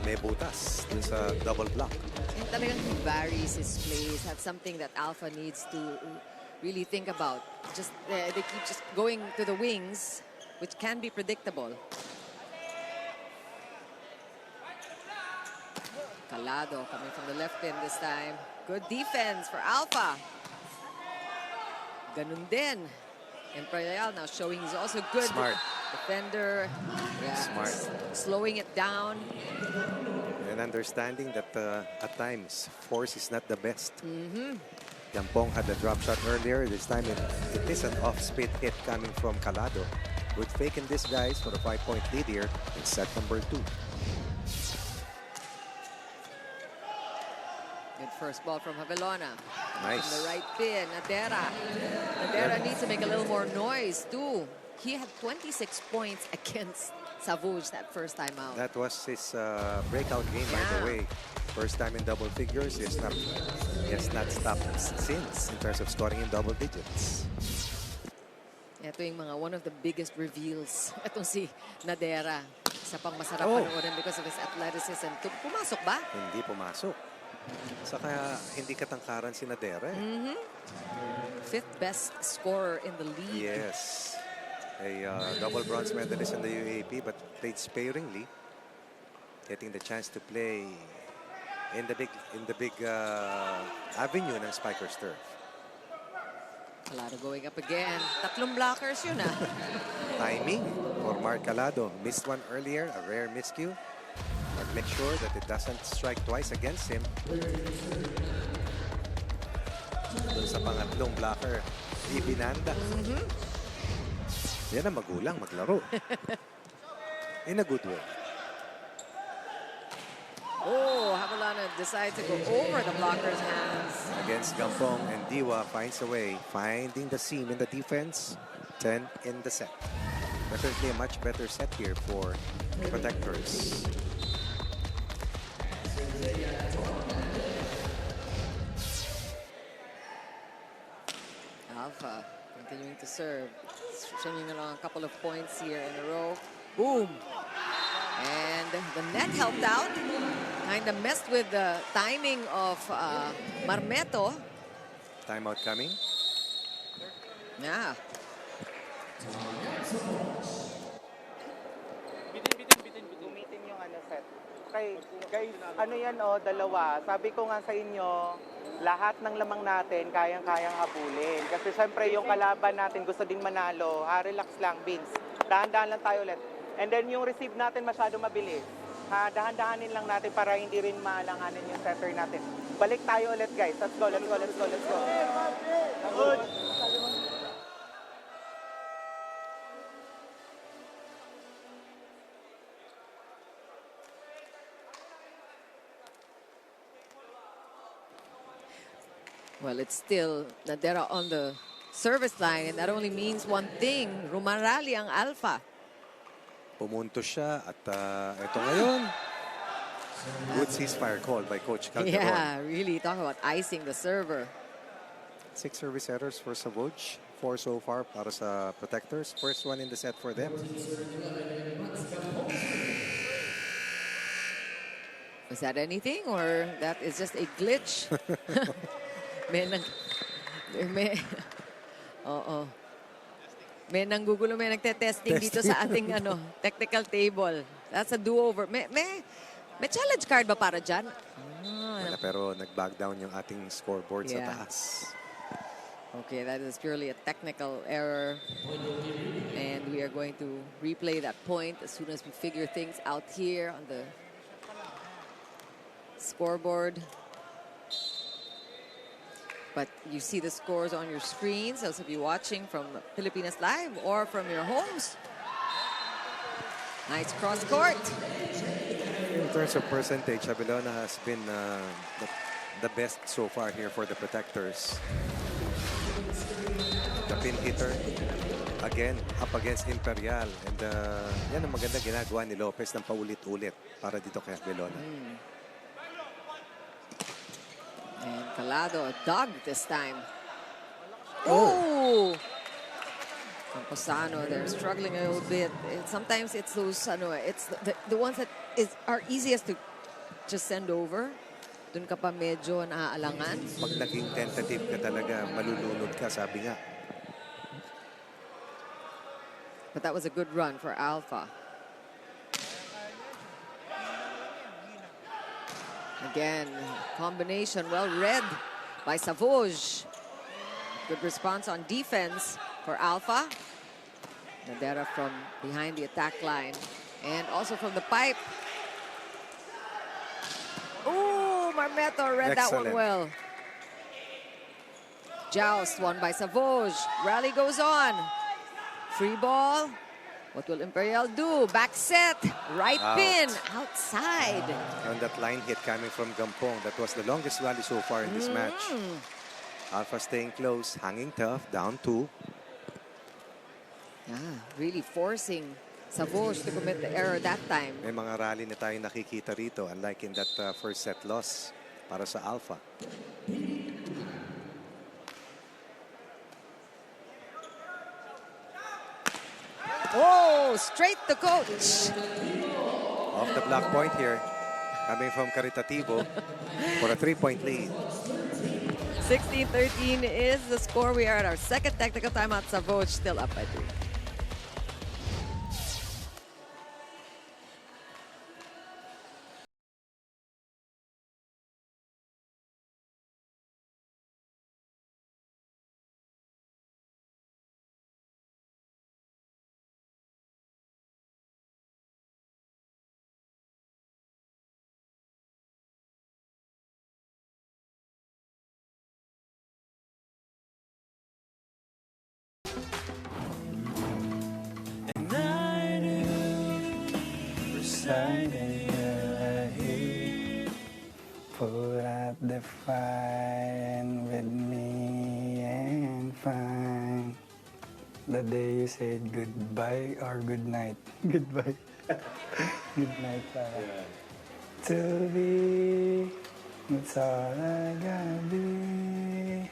May butas dun sa double block. And talagang he varies his plays. That's something that Alpha needs to really think about. Just they keep just going to the wings, which can be predictable. Calado coming from the left pin this time. Good defense for Alpha. Ganun din. Imperial now showing he's also good. Smart. Defender. Yeah, Smart. Slowing it down. And understanding that at times, force is not the best. Yampong had the drop shot earlier. This time it is an off-speed hit coming from Calado. Good fake in this, guys, for a 5-point lead here in set number 2. Good first ball from Javelona. Nice. From the right pin, Nadera. Nadera needs to make a little more noise, too. He had 26 points against Savouge that first time out. That was his breakout game, by the way. First time in double figures. He has not stopped since in terms of scoring in double digits. Ito yung mga one of the biggest reveals. Itong si Nadera. Isa pang masarap panoorin because of his athleticism. Pumasok ba? Hindi pumasok. Saka hindi katangkaran si Nadera. 5th best scorer in the league. Yes. A double bronze medalist in the UAP, but played sparingly. Getting the chance to play in the big avenue ng Spikers turf. Calado going up again. Tatlong blockers yun ah. Timing for Mark Calado. Missed one earlier, a rare miscue. But make sure that it doesn't strike twice against him. Doon sa pangatlong blocker, ibinanda. Yan ang magulang maglaro. In a good way. Oh, Javelona decides to go over the blocker's hands. Against Gampong, and Diwa finds a way, finding the seam in the defense. 10 in the set. Definitely a much better set here for Protectors. Alpha continuing to serve. Stringing along a couple of points here in a row. Boom! And the net helped out. Kind of messed with the timing of Marmeto. Timeout coming. Yeah. Gumitin yung set. Okay, guys, ano yan dalawa. Sabi ko nga sa inyo, lahat ng lamang natin kayang-kayang habulin. Kasi syempre yung kalaban natin gusto ding manalo. Relax lang, Vince. Dahan-dahan lang tayo ulit. And then yung receive natin masyado mabilis. Dahan-dahanin lang natin para hindi rin maalanganin yung setter natin. Balik tayo ulit, guys. Let's go, let's go, let's go, let's go. Good. Well, it's still Nadera on the service line, and that only means one thing. Rumarali ang Alpha. Pumunto siya at ito ngayon. Good ceasefire call by Coach Calderon. Yeah, really. Talk about icing the server. 6 service errors for Savouge. 4 so far para sa Protectors. First one in the set for them. Was that anything, or that is just a glitch? May nanggugulo, may nagte-testing dito sa ating technical table. That's a do-over. May challenge card ba para dyan? Wala, pero nag-back down yung ating scoreboard sa taas. Okay, that is purely a technical error. And we are going to replay that point as soon as we figure things out here on the scoreboard. But you see the scores on your screens, those of you watching from Pilipinas Live or from your homes. Nice cross court. terms of percentage, Abelona has been the best so far here for the Protectors. The pin hitter, again, up against Imperial. And yan ang maganda ginagawa ni Lopez ng paulit-ulit para dito kay Abelona. And Calado, a dog this time. Oh! Camposano, they're struggling a little bit. Sometimes it's those, it's the ones that are easiest to just send over. Dun ka pa medyo naaalangan. Pag naging tentative ka talaga, malulunod ka, sabi nga. But that was a good run for Alpha. Again, combination well read by Savouge. Good response on defense for Alpha. Nadera from behind the attack line. And also from the pipe. Ooh, Marmeto read that one well. Joust won by Savouge. Rally goes on. Free ball. What will Imperial do? Back set. Right pin. Outside. And that line hit coming from Gampong. That was the longest rally so far in this match. Alpha staying close, hanging tough, down 2. Yeah, really forcing Savouge to commit the error that time. May mga rally na tayo nakikita rito, unlike in that first set loss para sa Alpha. Oh, straight to coach. Off the block point here, coming from Caritativo for a 3-point lead. 16-13 is the score. We are at our second technical timeout. Savouge still up by 3. Put out the fire and with me and fine. The day you said goodbye or good night. Goodbye. Good night, para. To be, that's all I gotta be.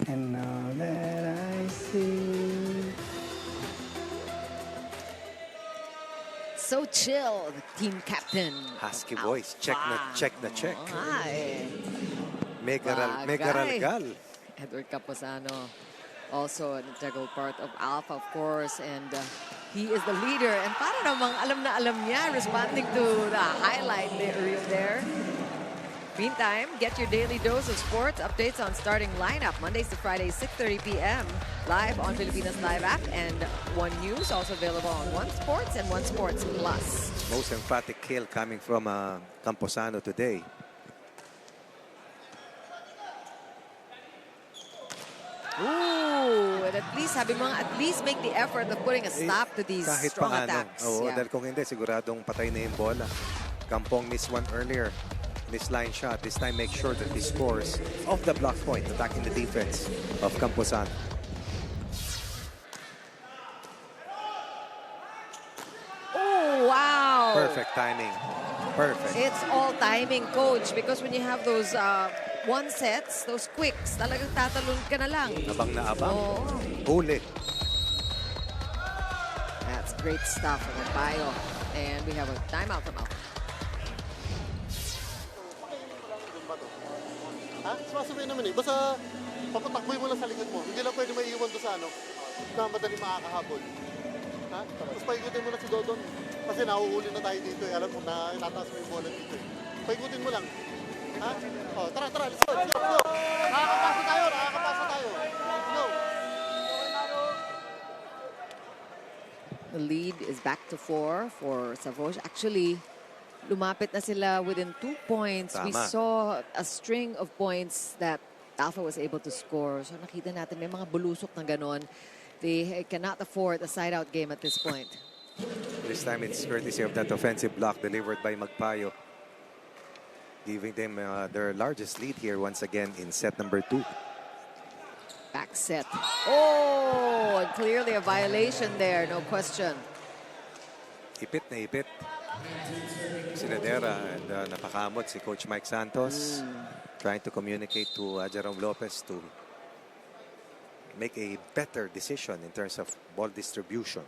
And all that I see. So chill, the team captain. Husky voice, check na check. Ay. Mega Bagay. ralgal. Edward Camposano, also an integral part of Alpha, of course, and he is the leader. And para namang alam na alam niya, responding to the highlight reel there. Meantime, get your daily dose of sports updates on starting lineup Mondays to Fridays, 6:30 p.m. live on Filipinas Live app and One News, also available on One Sports and One Sports Plus. Most emphatic kill coming from Camposano today. Ooh, and at least sabi mo nga, at least make the effort of putting a stop to these Kahit strong paano. attacks. Oo, dahil kung hindi, siguradong patay na yung bola. Kampong missed one earlier. This line shot. This time make sure that he scores off the block point, attacking the defense of Camposano. Oh, wow. Perfect timing. Perfect. It's all timing, coach, because when you have those one sets, those quicks, talagang tatalon ka na lang. Abang na abang. Oo. Huli. That's great stuff from Ampayo. And we have a timeout from Alpha. Ha? Sumasabay naman eh. Basta papatakboy mo lang sa likod mo. Hindi lang pwede maiiwan doon sa na madali makakahabol. Ha? Tapos paikutin mo lang si Dodon. Kasi nahuhuli na tayo dito eh. Alam mo na itataas mo yung bola dito eh. Paikutin mo lang. Ha? Oh, tara, let's go. Nakakapasa tayo. Go. The lead is back to 4 for Savouge. Actually, lumapit na sila within 2 points. We Tama. saw a string of points that Alpha was able to score. So nakita natin may mga bulusok na ganon. They cannot afford a side-out game at this point. This time it's courtesy of that offensive block delivered by Magpayo. giving them their largest lead here once again in set number 2. Back set. Oh, and clearly a violation there, no question. Ipit na ipit si Nadera, and napakamot si Coach Mike Santos trying to communicate to Jerome Lopez to make a better decision in terms of ball distribution.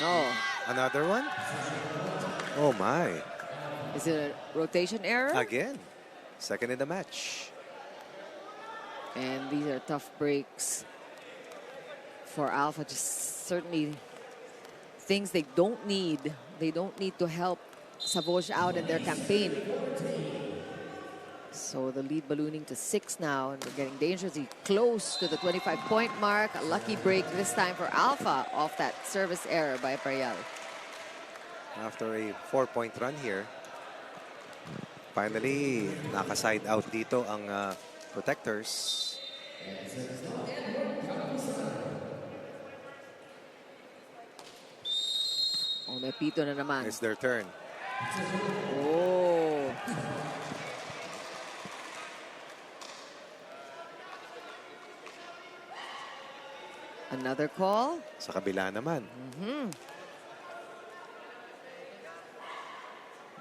Oh, Another one? Oh my. is it a rotation error? Again. Second in the match. And these are tough breaks for Alpha. Just certainly things they don't need. They don't need to help Savouge out in their campaign. So the lead ballooning to 6 now, and we're getting dangerously close to the 25-point mark. A lucky break this time for Alpha off that service error by Preliminaries. After a 4-point run here, finally, naka-side out dito ang protectors. Oh, may pito na naman. It's their turn. Oh. Another call. Sa kabila naman.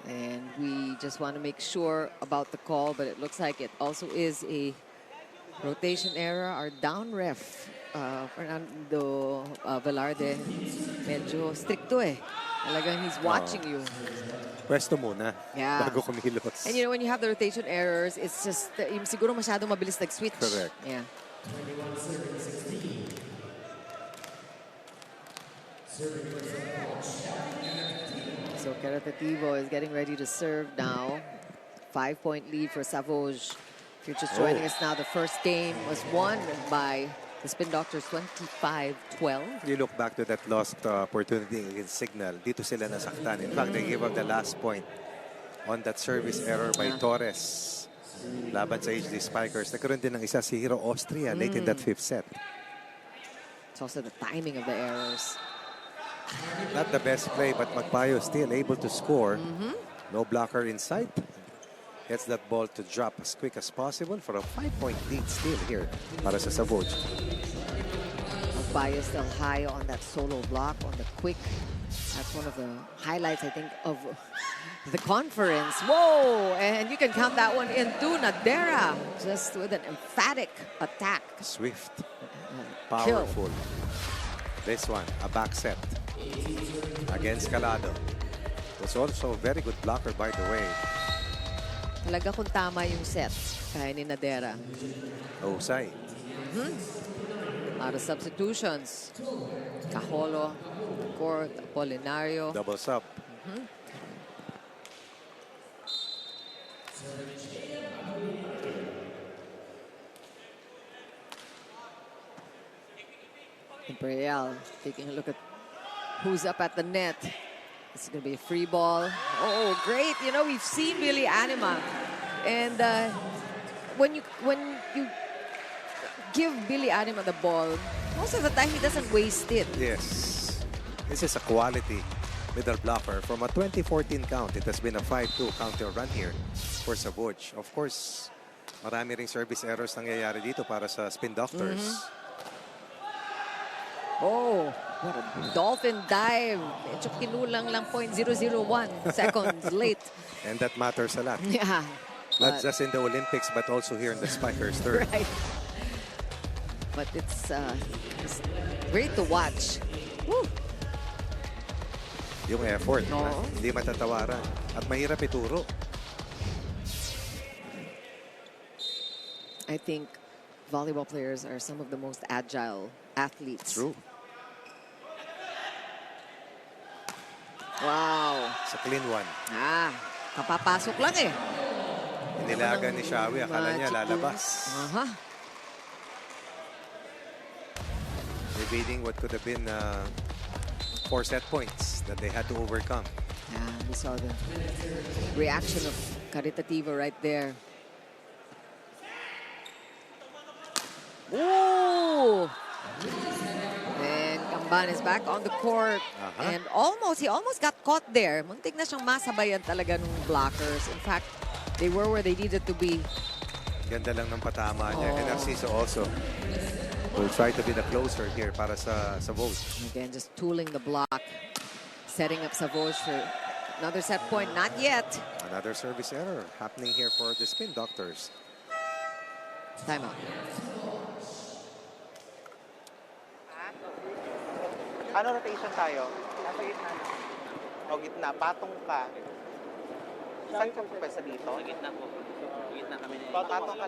And we just want to make sure about the call, but it looks like it also is a rotation error. Our down ref, Fernando Velarde, medyo stricto eh. Talagang he's watching you. Pwesto muna Yeah. bago kumilos. And you know, when you have the rotation errors, it's just, yung siguro masyado mabilis nag-switch. Correct. Yeah. So Caritativo is getting ready to serve now. 5-point lead for Savouge. If you're just joining us now, the first game was won by the Spin Doctors 25-12. You look back to that lost opportunity against Signal. Dito sila nasaktan. In fact, they gave up the last point on that service error by Torres. Laban sa HD Spikers. Nagkaroon din ng isa si Hero Austria late in that 5th set. It's also the timing of the errors. Not the best play, but Magpayo still able to score. No blocker in sight. Gets that ball to drop as quick as possible for a 5-point lead still here para sa Savouge. Magpayo still high on that solo block, on the quick. That's one of the highlights, I think, of the conference. Whoa! And you can count that one in too. Nadera just with an emphatic attack. Swift. Kill. Powerful. This one, a back set against Calado. Was also a very good blocker, by the way. Talaga kung tama yung set, kaya ni Nadera. Husay. A lot of substitutions. Cajolo, Court, Apolinario. Double sub. Imperial taking a look at who's up at the net. This is going to be a free ball. Oh, great. You know, we've seen Billy Anima. And when you give Billy Anima the ball, most of the time he doesn't waste it. Yes. This is a quality middle blocker. From a 2014 count, it has been a 5-2 counter run here for Savouge. Of course, marami ring service errors nangyayari dito para sa Spin Doctors. Oh, what a dolphin dive. Medyo kinulang lang 0.001 seconds late. And that matters a lot. Yeah. Not just in the Olympics, but also here in the Spikers third. Right. But it's great to watch. Woo. Yung effort, Oo. hindi matatawaran. At mahirap ituro. I think volleyball players are some of the most agile athletes. True. Wow. Sa clean one. Kapapasok lang eh. Inilaga ni Shawi, akala niya Magic lalabas. Evading what could have been 4 set points that they had to overcome. Yeah, we saw the reaction of Caritativo right there. Ooh! And Camban is back on the court. And he almost got caught there. Muntik na siyang masabayan talaga ng blockers. In fact, They were where they needed to be. Ganda lang ng patama niya. And Narciso also will try to be the closer here para sa Savouge. Again, just tooling the block. Setting up Savouge for another set point. Not yet. Another service error happening here for the Spin Doctors. Timeout. Ano rotation tayo? Nasa gitna. O gitna, patong ka. Saan ka pupesa dito? Sa gitna po. Sa gitna kami na. Patong ka.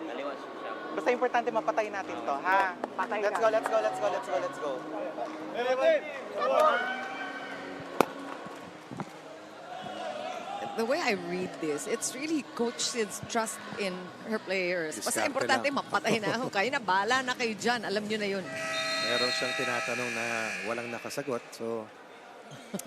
Kaliwa siya. Basta importante mapatay natin to, ha? Let's go, let's go, let's go, let's go, let's go. The way I read this, it's really Coach Sid's trust in her players. Basta Diskarte importante lang. mapatay na ako. Kayo na, bala na kayo dyan. Alam nyo na yun. Meron siyang tinatanong na walang nakasagot. So,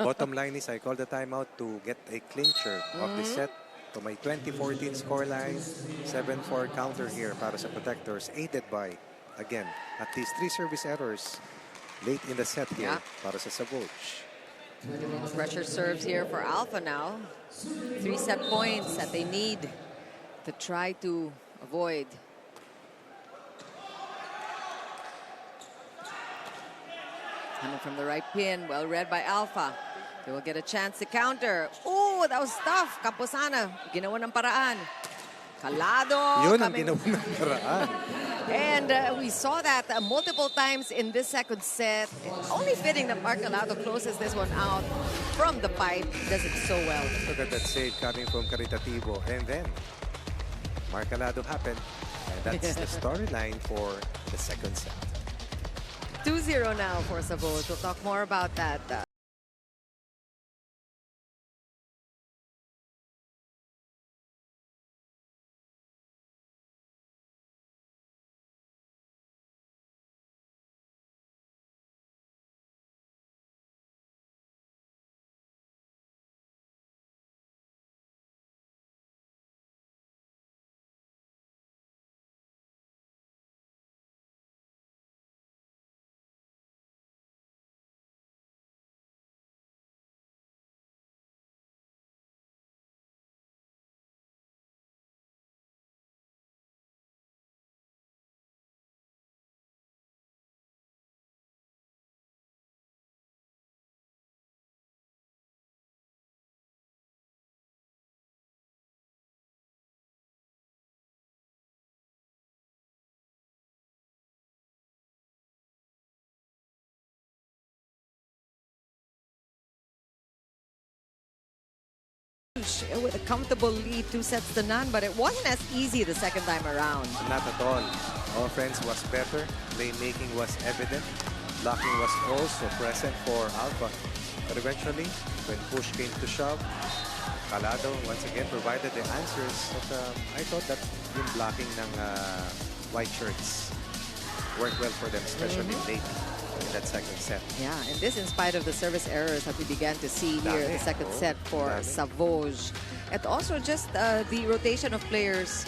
bottom line is I call the timeout to get a clincher of the set to my 2014 scoreline. 7-4 counter here para sa Protectors, aided by, again, at least 3 service errors late in the set here para sa Savouge. Pressure serves here for Alpha now. 3 set points that they need to try to avoid. Coming from the right pin, well read by Alpha. They will get a chance to counter. Oh, that was tough. Camposana, ginawa ng paraan. Calado. Yun ang ginawa ng paraan. And we saw that multiple times in this second set. Only fitting that Mark Calado closes this one out from the pipe. Does it so well. Look at that save coming from Caritativo. And then, Mark Calado happened. And that's the storyline for the second set. 2-0 now for Savouge. We'll talk more about that. With a comfortable lead, 2 sets to none, but it wasn't as easy the second time around. Not at all. Offense was better. Playmaking was evident. Blocking was also present for Alpha. But eventually, when push came to shove, Calado once again provided the answers. But I thought that yung blocking ng white shirts worked well for them, especially late in that second set. Yeah, and this in spite of the service errors that we began to see here in the second set for Savouge. And also just the rotation of players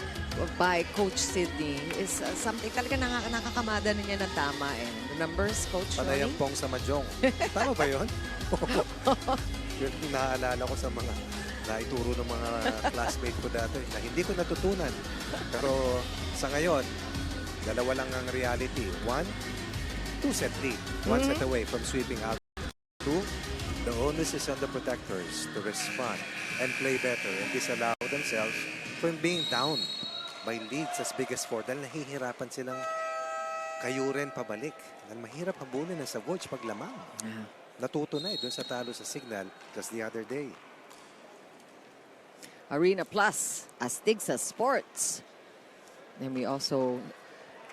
by Coach Sidney is something talaga nakakamada niya ng tama. And the numbers, Coach Ronnie? Panayang pong sa Mahjong. Tama ba yun? Yun yung naaalala ko sa mga naituro ng mga classmate ko dati na hindi ko natutunan. Pero sa ngayon, dalawa lang ang reality. 2 set lead. 1 set away from sweeping out. 2, the onus is on the Protectors to respond and play better and disallow themselves from being down by leads as big as 4 dahil nahihirapan silang kayurin pabalik. Dahil mahirap habulin ng Savouge pag lamang. Natuto na doon sa talo sa Signal just the other day. Arena Plus, Astigsa Sports. And we also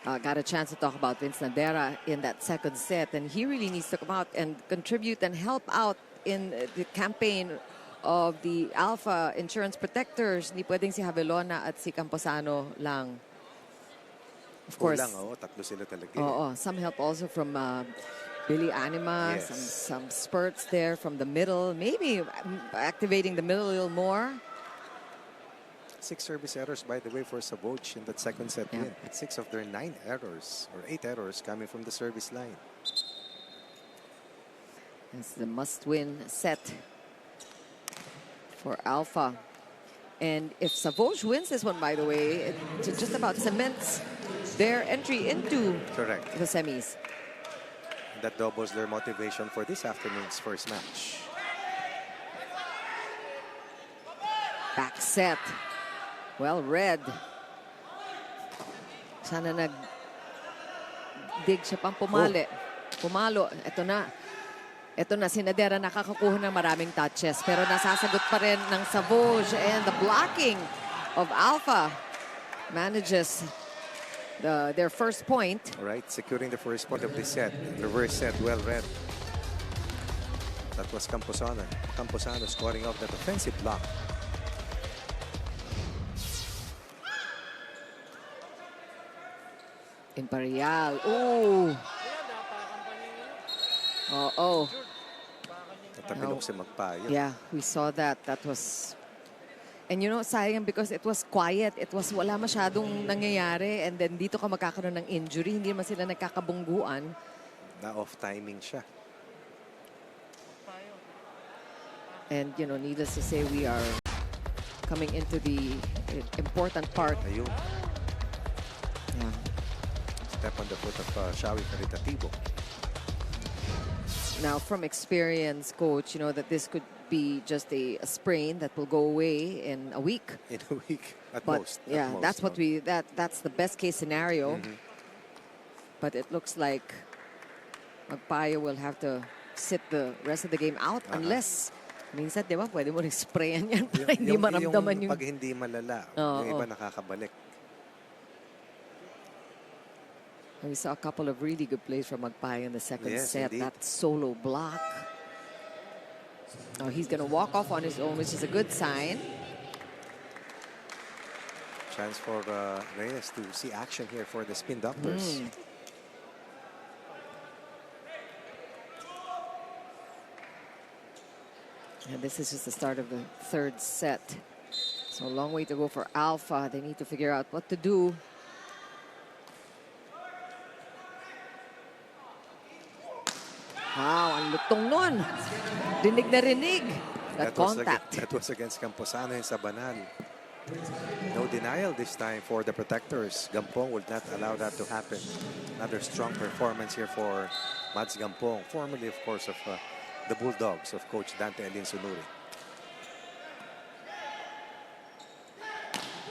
got a chance to talk about Vince Nadera in that second set, and he really needs to come out and contribute and help out in the campaign of the Alpha Insurance Protectors. Hindi pwedeng si Javelona at si Camposano lang. Of course. Tatlo sila talaga. Some help also from Billy Anima, Yes. some spurts there from the middle, maybe activating the middle a little more. 6 service errors, by the way, for Savouge in that second set win. 6 of their 9 errors, or 8 errors, coming from the service line. It's the must-win set for Alpha. And if Savouge wins this one, by the way, it just about cements their entry into Correct. the semis. That doubles their motivation for this afternoon's first match. Back set. Well read. Sana nag-dig siya pang pumali. Pumalo. Ito na. Ito na, si Nadera nakakakuha ng maraming touches. Pero nasasagot pa rin ng Savouge. And the blocking of Alpha manages their first point. All right, securing the first point of this set. Reverse set, well read. That was Camposano. Camposano scoring off that offensive block. Imperial. Ooh. Oh. Natapilok si Magpayo. Yeah, we saw that. That was... And you know, sayang because it was quiet. It was wala masyadong nangyayari. And then dito ka magkakaroon ng injury. Hindi naman sila nagkakabungguan. Na-off timing siya. And, you know, needless to say, we are coming into the important part. Ayun. Yeah. Step on the foot of Shawi Caritativo. Now, from experience, coach, you know that this could be just a sprain that will go away in a week. In a week, at But most. yeah, at most, that's what no? that's the best case scenario. But it looks like Magpayo will have to sit the rest of the game out unless minsan, di ba, pwede mo rin sprayan yan para hindi maramdaman yung... Pag hindi malala, yung iba nakakabalik. And we saw a couple of really good plays from Magpayo in the second set. Indeed. That solo block. Oh, he's going to walk off on his own, which is a good sign. Chance for Reyes to see action here for the Spin Doctors. And this is just the start of the third set. So a long way to go for Alpha. They need to figure out what to do. Wow, ang lutong nun. Rinig na rinig. That contact. That was against Camposano in Sabanal. No denial this time for the protectors. Gampong would not allow that to happen. Another strong performance here for Mads Gampong, formerly, of course, of the Bulldogs of Coach Dante Elin Sunuri.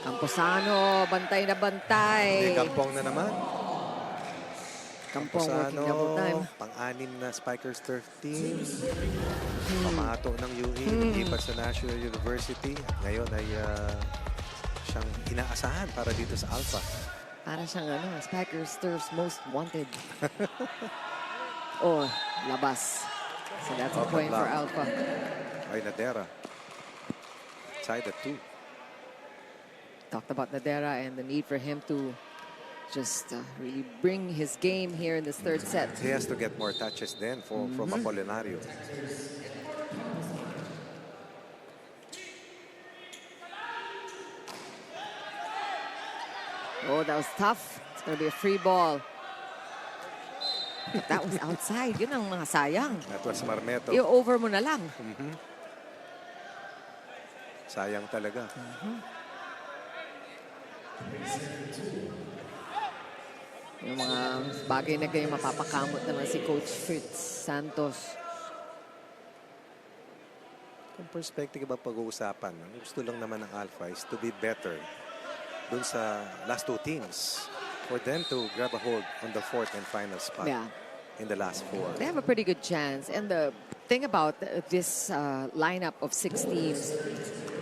Camposano, bantay na bantay. Gampong na naman. Campong working double time. Pang-anim na Spikers turf team. Pamato ng UE, lipat sa National University. Ngayon ay siyang inaasahan para dito sa Alpha. Para siyang Spikers Turf's most wanted. Oh, labas. So that's a point for Alpha. Ay, Nadera. Side at 2. Talked about Nadera and the need for him to just really bring his game here in this third set. He has to get more touches then from Apolinario. Oh, that was tough. It's going to be a free ball. But that was outside. Yun ang mga sayang. That was Marmeto. I-over mo na lang. Sayang talaga. Yung mga bagay na ganyan mapapakamot naman si Coach Fritz Santos. Kung perspective ba pag-uusapan, ang gusto lang naman ng Alpha is to be better dun sa last two teams for them to grab a hold on the fourth and final spot in the last four. They have a pretty good chance. And the thing about this lineup of 6 teams,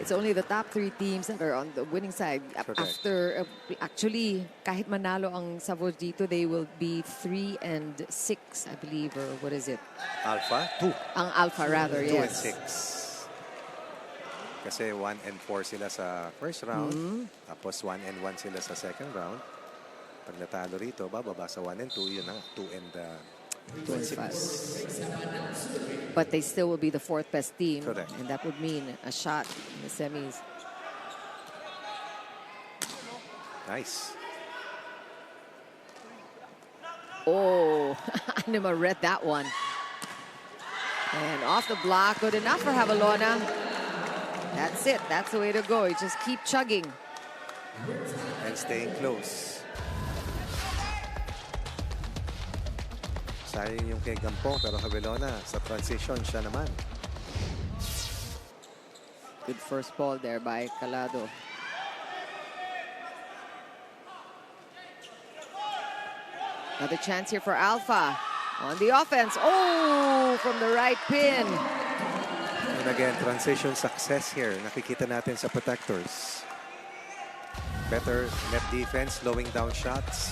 it's only the top 3 teams that are on the winning side. Correct. After, actually, kahit manalo ang Savouge dito, they will be 3 and 6, I believe, or what is it? Alpha, 2. Ang Alpha, rather, 2 yes. and 6. Kasi 1 and 4 sila sa first round. Tapos 1 and 1 sila sa second round. Pag natalo rito, bababa sa 1 and 2. Yun ang 2 and 6. But they still will be the 4th best team. Correct. And that would mean a shot in the semis. Nice. Oh, Anima read that one. And off the block, good enough for Javelona. That's it. That's the way to go. You just keep chugging. And staying close. Sayang yung kay Gampong, pero Javelona sa transition siya naman. Good first ball there by Calado. Another chance here for Alpha. On the offense. Oh, from the right pin. And again, transition success here. Nakikita natin sa protectors. Better net defense, slowing down shots.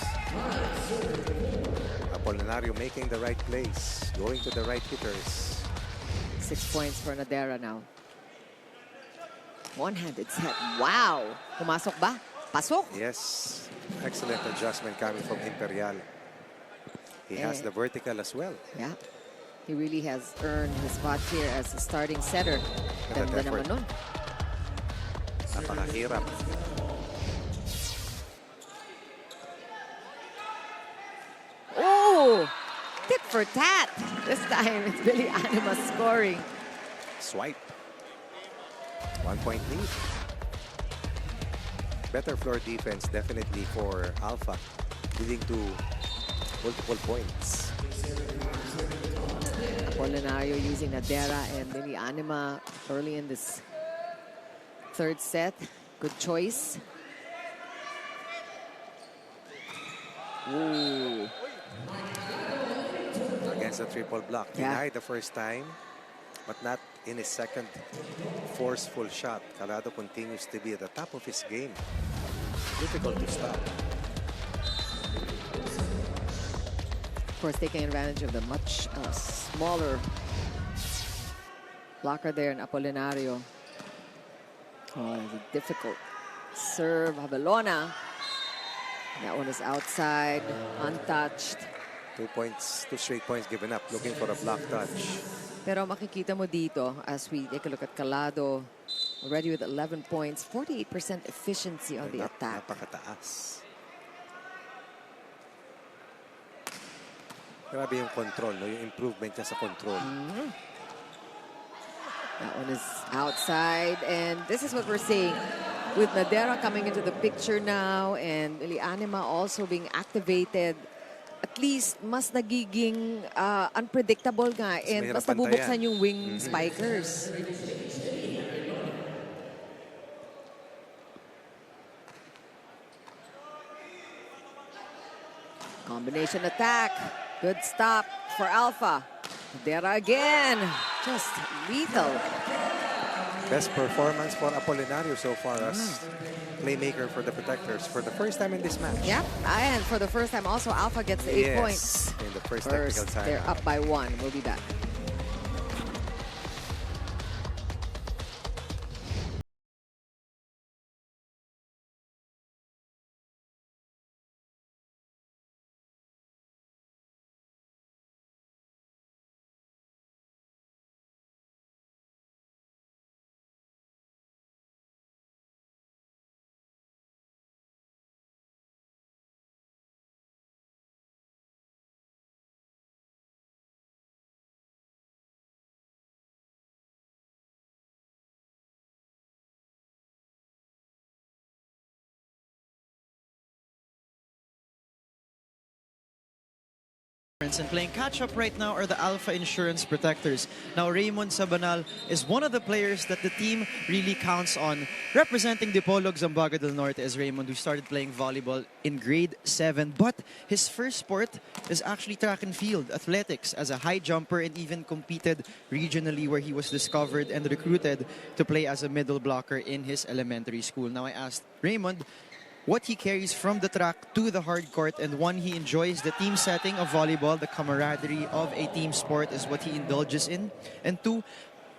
Apolinario making the right plays, going to the right hitters. 6 points for Nadera now. One-handed set. Wow. Pumasok ba? Pasok. Yes, excellent adjustment coming from Imperial. He has the vertical as well. Yeah. He really has earned his spot here as a starting setter. Ganda Ganda effort. naman nun. Napakahirap. Oh! Tit for tat. This time it's Billy Anima scoring. Swipe. 1 point lead. Better floor defense definitely for Alpha, leading to multiple points. Apolinario using Nadera and Billy Anima early in this third set. Good choice. Ooh. Against the triple block. Yeah. Denied the first time, but not in his second forceful shot. Calado continues to be at the top of his game. Difficult to stop. Of course, taking advantage of the much smaller blocker there in Apolinario. Oh, it's a difficult serve. Javelona. That one is outside, untouched. 2 points, 2 straight points given up, looking for a block touch. Pero makikita mo dito, as we take a look at Calado, already with 11 points, 48% efficiency on the attack. Napakataas. Grabe yung control, no? Yung improvement niya sa control. That one is outside, and this is what we're seeing. With Nadera coming into the picture now and Billy Anima also being activated, at least mas nagiging unpredictable nga and mas mahirap nabubuksan bantayan. yung wing spikers. Combination attack. Good stop for Alpha. Nadera again. Just lethal. Best performance for Apolinario so far as playmaker for the Protectors for the first time in this match. Yep, and for the first time also Alpha gets the 8 points. In the first technical time. They're up by 1. We'll be back. And playing catch-up right now are the Alpha Insurance Protectors. Now, Raymond Sabanal is one of the players that the team really counts on. Representing Dipolog Zamboanga del Norte is Raymond, who started playing volleyball in grade 7. But his first sport is actually track and field, athletics, as a high jumper, and even competed regionally where he was discovered and recruited to play as a middle blocker in his elementary school. Now, I asked Raymond what he carries from the track to the hard court, and one, he enjoys the team setting of volleyball. The camaraderie of a team sport is what he indulges in. And 2,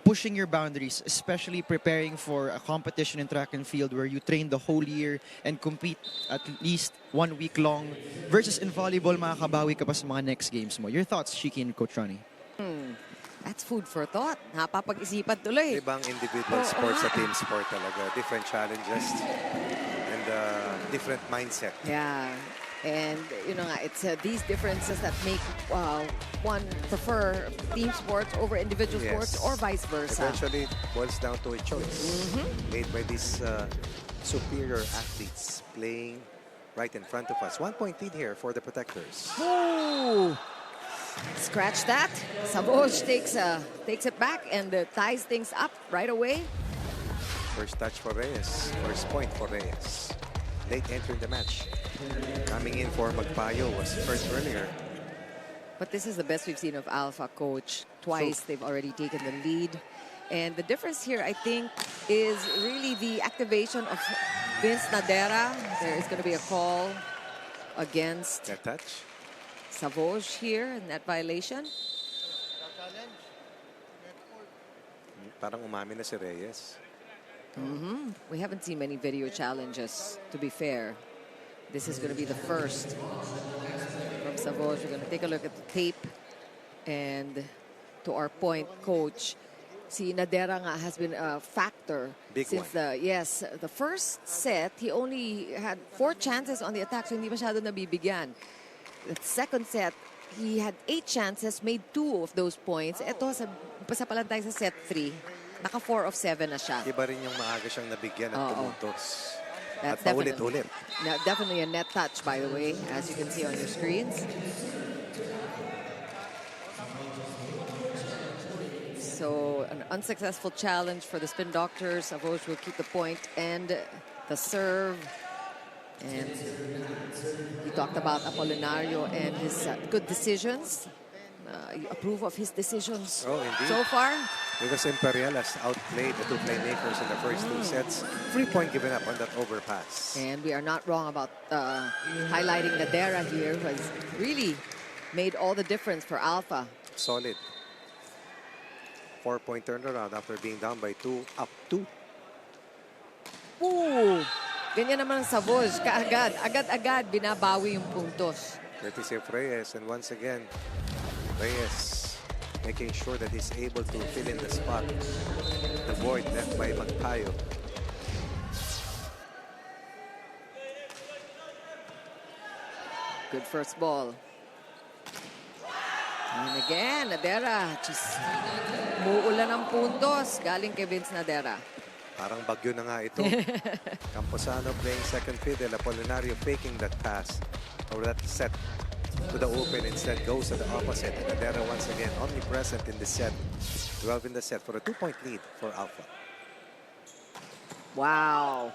pushing your boundaries, especially preparing for a competition in track and field where you train the whole year and compete at least 1 week long, versus in volleyball, makakabawi ka pa sa mga next games mo. Your thoughts, Shiki and Coach Ronnie? That's food for thought. Napapag-isipan tuloy. Ibang individual sports sa team sport talaga. Different challenges and different mindset. Yeah. And you know, it's these differences that make one prefer team sports over individual sports or vice versa. Eventually, it boils down to a choice made by these superior athletes playing right in front of us. 1 point lead here for the Protectors. Ooh. Scratch that. Savouge takes it back and ties things up right away. First touch for Reyes. First point for Reyes. Late entry in the match. Coming in for Magpayo was first earlier. But this is the best we've seen of Alpha, Coach. Twice they've already taken the lead. And the difference here, I think, is really the activation of Vince Nadera. There is going to be a call against That touch. Savouge here in that violation. Parang umamin na si Reyes. We haven't seen many video challenges, to be fair. This is going to be the first from Savouge. We're going to take a look at the tape. And to our point, Coach, si Nadera nga has been a factor Big since the first set. He only had 4 chances on the attack, so hindi masyado nabibigyan. The second set, he had 8 chances, made 2 of those points. Ito, sa palantay sa set 3, naka 4 of 7 na siya. Iba rin yung maaga siyang nabigyan at pumuntos. At That's paulit-ulit. definitely a net touch, by the way, as you can see on your screens. So an unsuccessful challenge for the Spin Doctors. Savouge will keep the point and the serve. And he talked about Apolinario and his good decisions. You approve of his decisions so far? Because Imperial has outplayed the two playmakers in the first 2 sets. 3 point given up on that overpass. And we are not wrong about highlighting Nadera here, who has really made all the difference for Alpha. Solid. 4 point turnaround after being down by 2, up 2. Ooh! Ganyan naman ang Savouge. Kaagad, agad-agad binabawi yung puntos. Courtesy of Reyes, and once again, Reyes making sure that he's able to fill in the spot, the void left by Magpayo. Good first ball. And again, Nadera. Just muulan ng puntos galing kay Vince Nadera. Parang bagyo na nga ito. Camposano playing second fiddle. Apolinario faking that pass or that set to the open. Instead goes to the opposite. Nadera once again omnipresent in the set. 12 in the set for a 2-point lead for Alpha. Wow.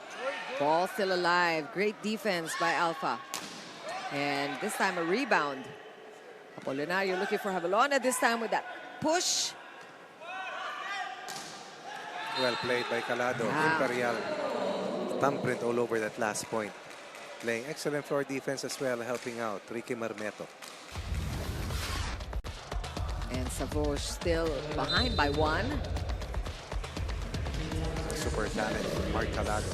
Ball still alive. Great defense by Alpha. And this time a rebound. Apolinario looking for Javelona this time with that push. Well played by Calado. Imperial thumbprint all over that last point. Playing excellent floor defense as well, helping out Ricky Marmeto. And Savouge still behind by 1. Super talent, Mark Calado.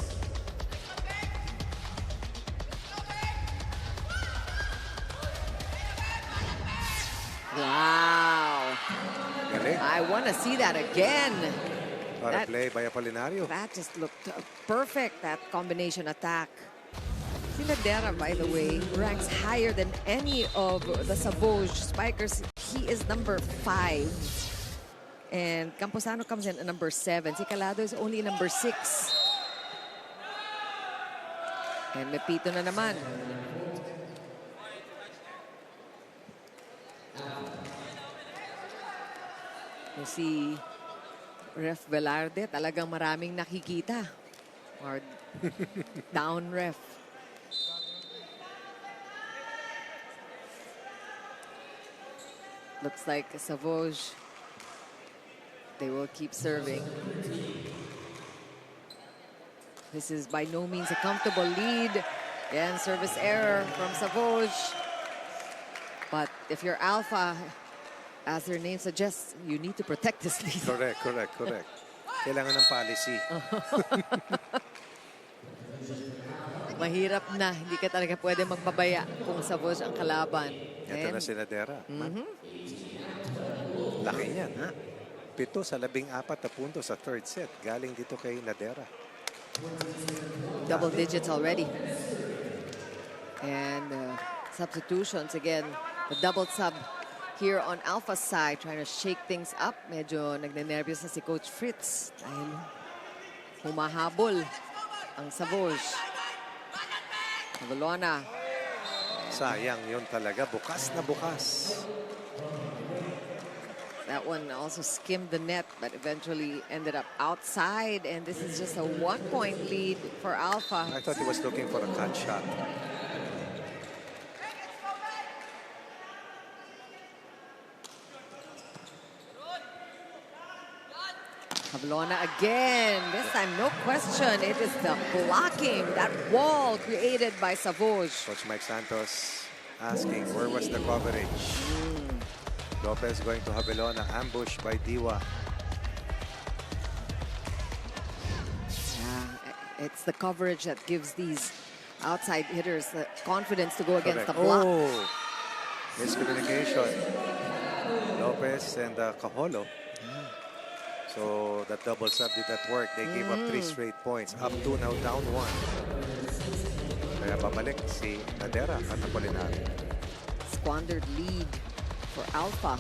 Wow. Galing. I want to see that again. What a play by Apolinario. That just looked perfect, that combination attack. Si Nadera, by the way, ranks higher than any of the Savouge spikers. He is number 5. And Camposano comes in at number 7. Si Calado is only number 6. And Mepito na naman. Si Ref Velarde, talagang maraming nakikita. Or down ref. Looks like Savouge, they will keep serving. This is by no means a comfortable lead. And service error from Savouge. But if you're Alpha, as their name suggests, you need to protect this lead. Correct. Kailangan ng policy. Mahirap na. Hindi ka talaga pwede magpabaya kung Savouge ang kalaban. Ito na si Nadera. Laki niyan, ha? 7 sa 14 na puntos sa third set. Galing dito kay Nadera. Double digits already. And Substitutions again. The double sub here on Alpha's side, trying to shake things up. Medyo nagnenervyos na si Coach Fritz dahil humahabol ang Savouge. Avalona. Sayang yun talaga. Bukas na bukas. That one also skimmed the net, but eventually ended up outside. And this is just a 1-point lead for Alpha. I thought he was looking for a cut shot. Avalona again. This time, no question. It is the blocking, that wall created by Savouge. Coach Mike Santos asking where was the coverage. Lopez going to Avalona, ambushed by Diwa. Yeah, it's the coverage that gives these outside hitters the confidence to go against the block. Oh, miscommunication. Lopez and Cajolo. So that double sub did not work. They gave up 3 straight points. Up 2, now down 1. Kaya babalik si Nadera at Apolinario. Squandered lead for Alpha.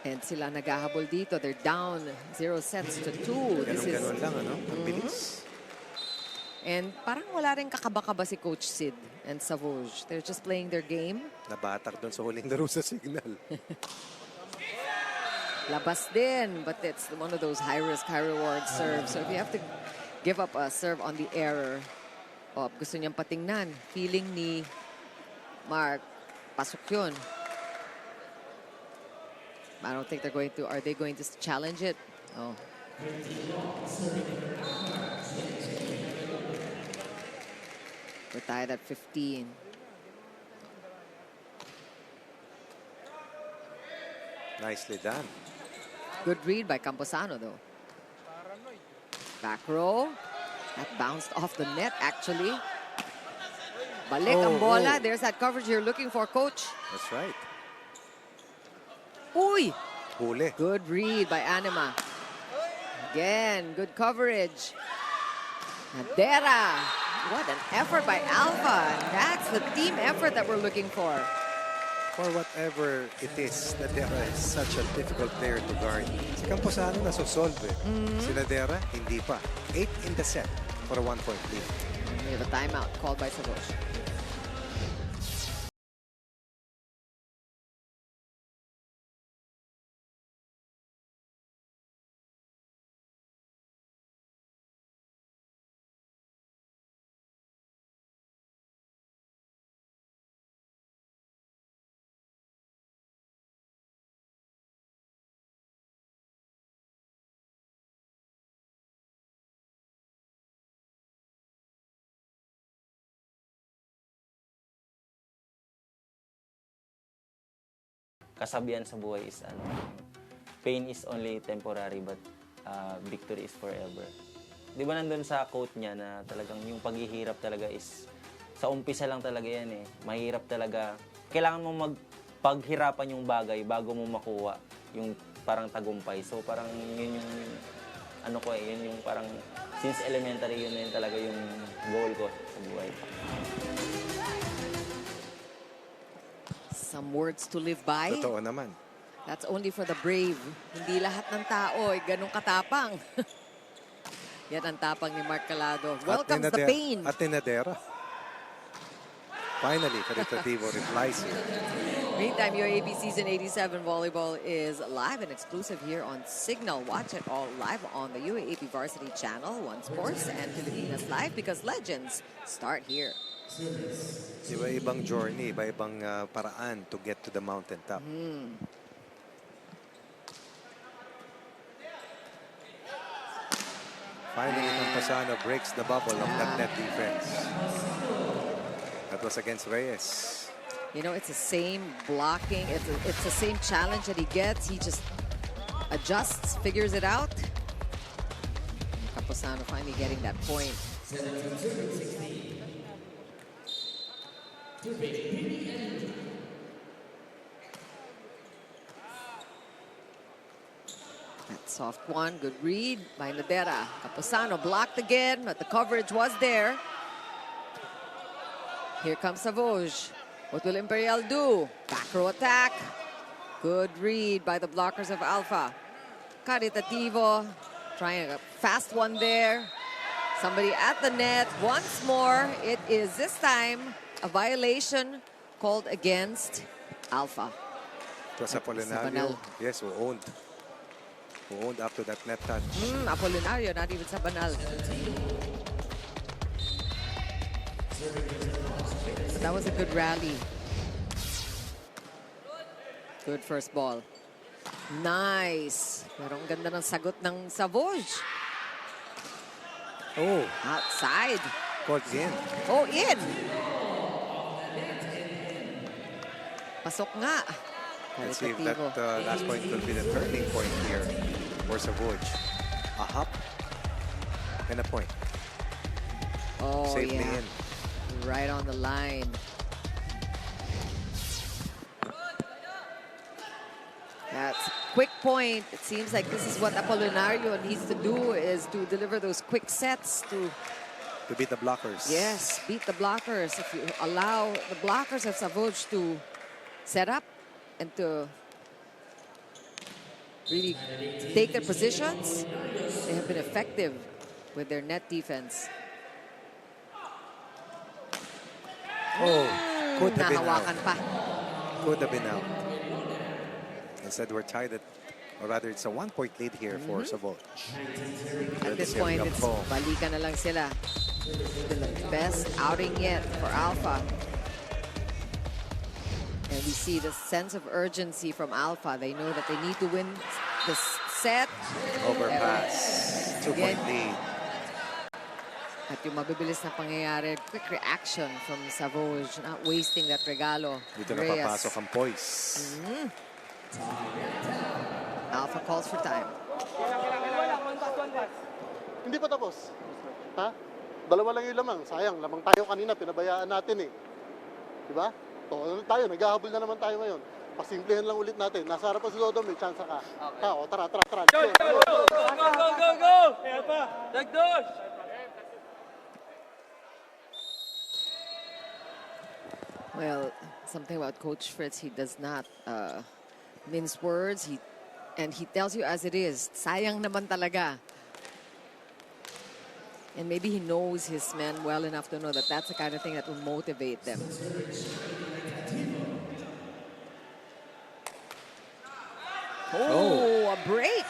And sila naghahabol dito. They're down 0 sets to 2. Ganun lang, ano? Ang bilis. And parang wala rin kakaba-kaba si Coach Sid and Savouge. They're just playing their game. Nabatak doon sa huling laro sa Signal. Labas din, but it's one of those high-risk, high-reward serves. So if you have to give up a serve on the error, gusto niyang patingnan. Feeling ni Mark, pasok yun. I don't think they're going to. Are they going to challenge it? Oh. We're tied at 15. Nicely done. Good read by Camposano, though. Back row. That bounced off the net, actually. Balik ang bola. There's that coverage you're looking for, Coach. That's right. Uy! Huli. Good read by Anima. Again, good coverage. Nadera. What an effort by Alpha. That's the team effort that we're looking for. For whatever it is, Nadera is such a difficult player to guard. Si Camposano nasosolve eh. Si Nadera, hindi pa. 8 in the set for a 1-point lead. We have a timeout called by Savouge. Kasabihan sa buhay is pain is only temporary but victory is forever. Di ba nandun sa quote niya na talagang yung paghihirap talaga is sa umpisa lang talaga yan eh. Mahirap talaga. Kailangan mo magpaghirapan yung bagay bago mo makuha yung parang tagumpay. So parang yun yung yun yung parang since elementary yun talaga yung goal ko sa buhay. Some words to live by. Totoo naman. That's only for the brave. Hindi lahat ng tao ay ganun katapang. Yan ang tapang ni Mark Calado. Welcomes the pain. At ni Nadera. Finally, Caritativo replies here. Meantime, UAAP Season 87 Volleyball is live and exclusive here on Signal. Watch it all live on the UAAP Varsity Channel, One Sports, and Pilipinas Live because legends start here. Iba-ibang journey, iba-ibang paraan to get to the mountaintop. Finally, Camposano breaks the bubble of that net defense. That was against Reyes. You know, it's the same blocking. It's the same challenge that he gets. He just adjusts, figures it out. Camposano finally getting that point. That soft one, good read by Nadera. Camposano blocked again, but the coverage was there. Here comes Savouge. What will Imperial do? Back row attack. Good read by the blockers of Alpha. Caritativo trying a fast one there. Somebody at the net once more. It is this time a violation called against Alpha. It was Apolinario, yes, who owned up to that net touch. Apolinario, not even Sabanal. But that was a good rally. Good first ball. Nice. Pero ang ganda ng sagot ng Savouge. Oh, Outside. called in. Oh, in. Pasok nga. Let's see if Caritativo. that last point will be the turning point here for Savouge. A hop and a point. Oh, Safely yeah. in. Right on the line. That's quick point. It seems like this is what Apolinario needs to do, is to deliver those quick sets to, beat the blockers. yes, beat the blockers. If you allow the blockers of Savouge to set up and to really take their positions, they have been effective with their net defense. Oh, could have been Nahawakan out. pa. Could have been out. Instead, we're tied at, or rather, it's a 1-point lead here for Savouge. At this point, it's balikan na lang sila. The best outing yet for Alpha. And we see the sense of urgency from Alpha. They know that they need to win this set. Overpass. 2-point lead. At yung mabibilis na pangyayari, quick reaction from Savouge, not wasting that regalo. Dito na Reyes. papasok ang poise. Alpha calls for time. Hindi pa tapos. Ha? Dalawa lang yung lamang. Sayang, lamang tayo kanina, pinabayaan natin eh. Diba? O, ano tayo, naghahabol na naman tayo ngayon. Pasimplihan lang ulit natin. Nasa harapan si Dodon, may chance ka. Ha, o, tara. Well, something about Coach Fritz, he does not mince words. He tells you as it is. Sayang naman talaga. And maybe he knows his men well enough to know that that's the kind of thing that will motivate them. Oh, a break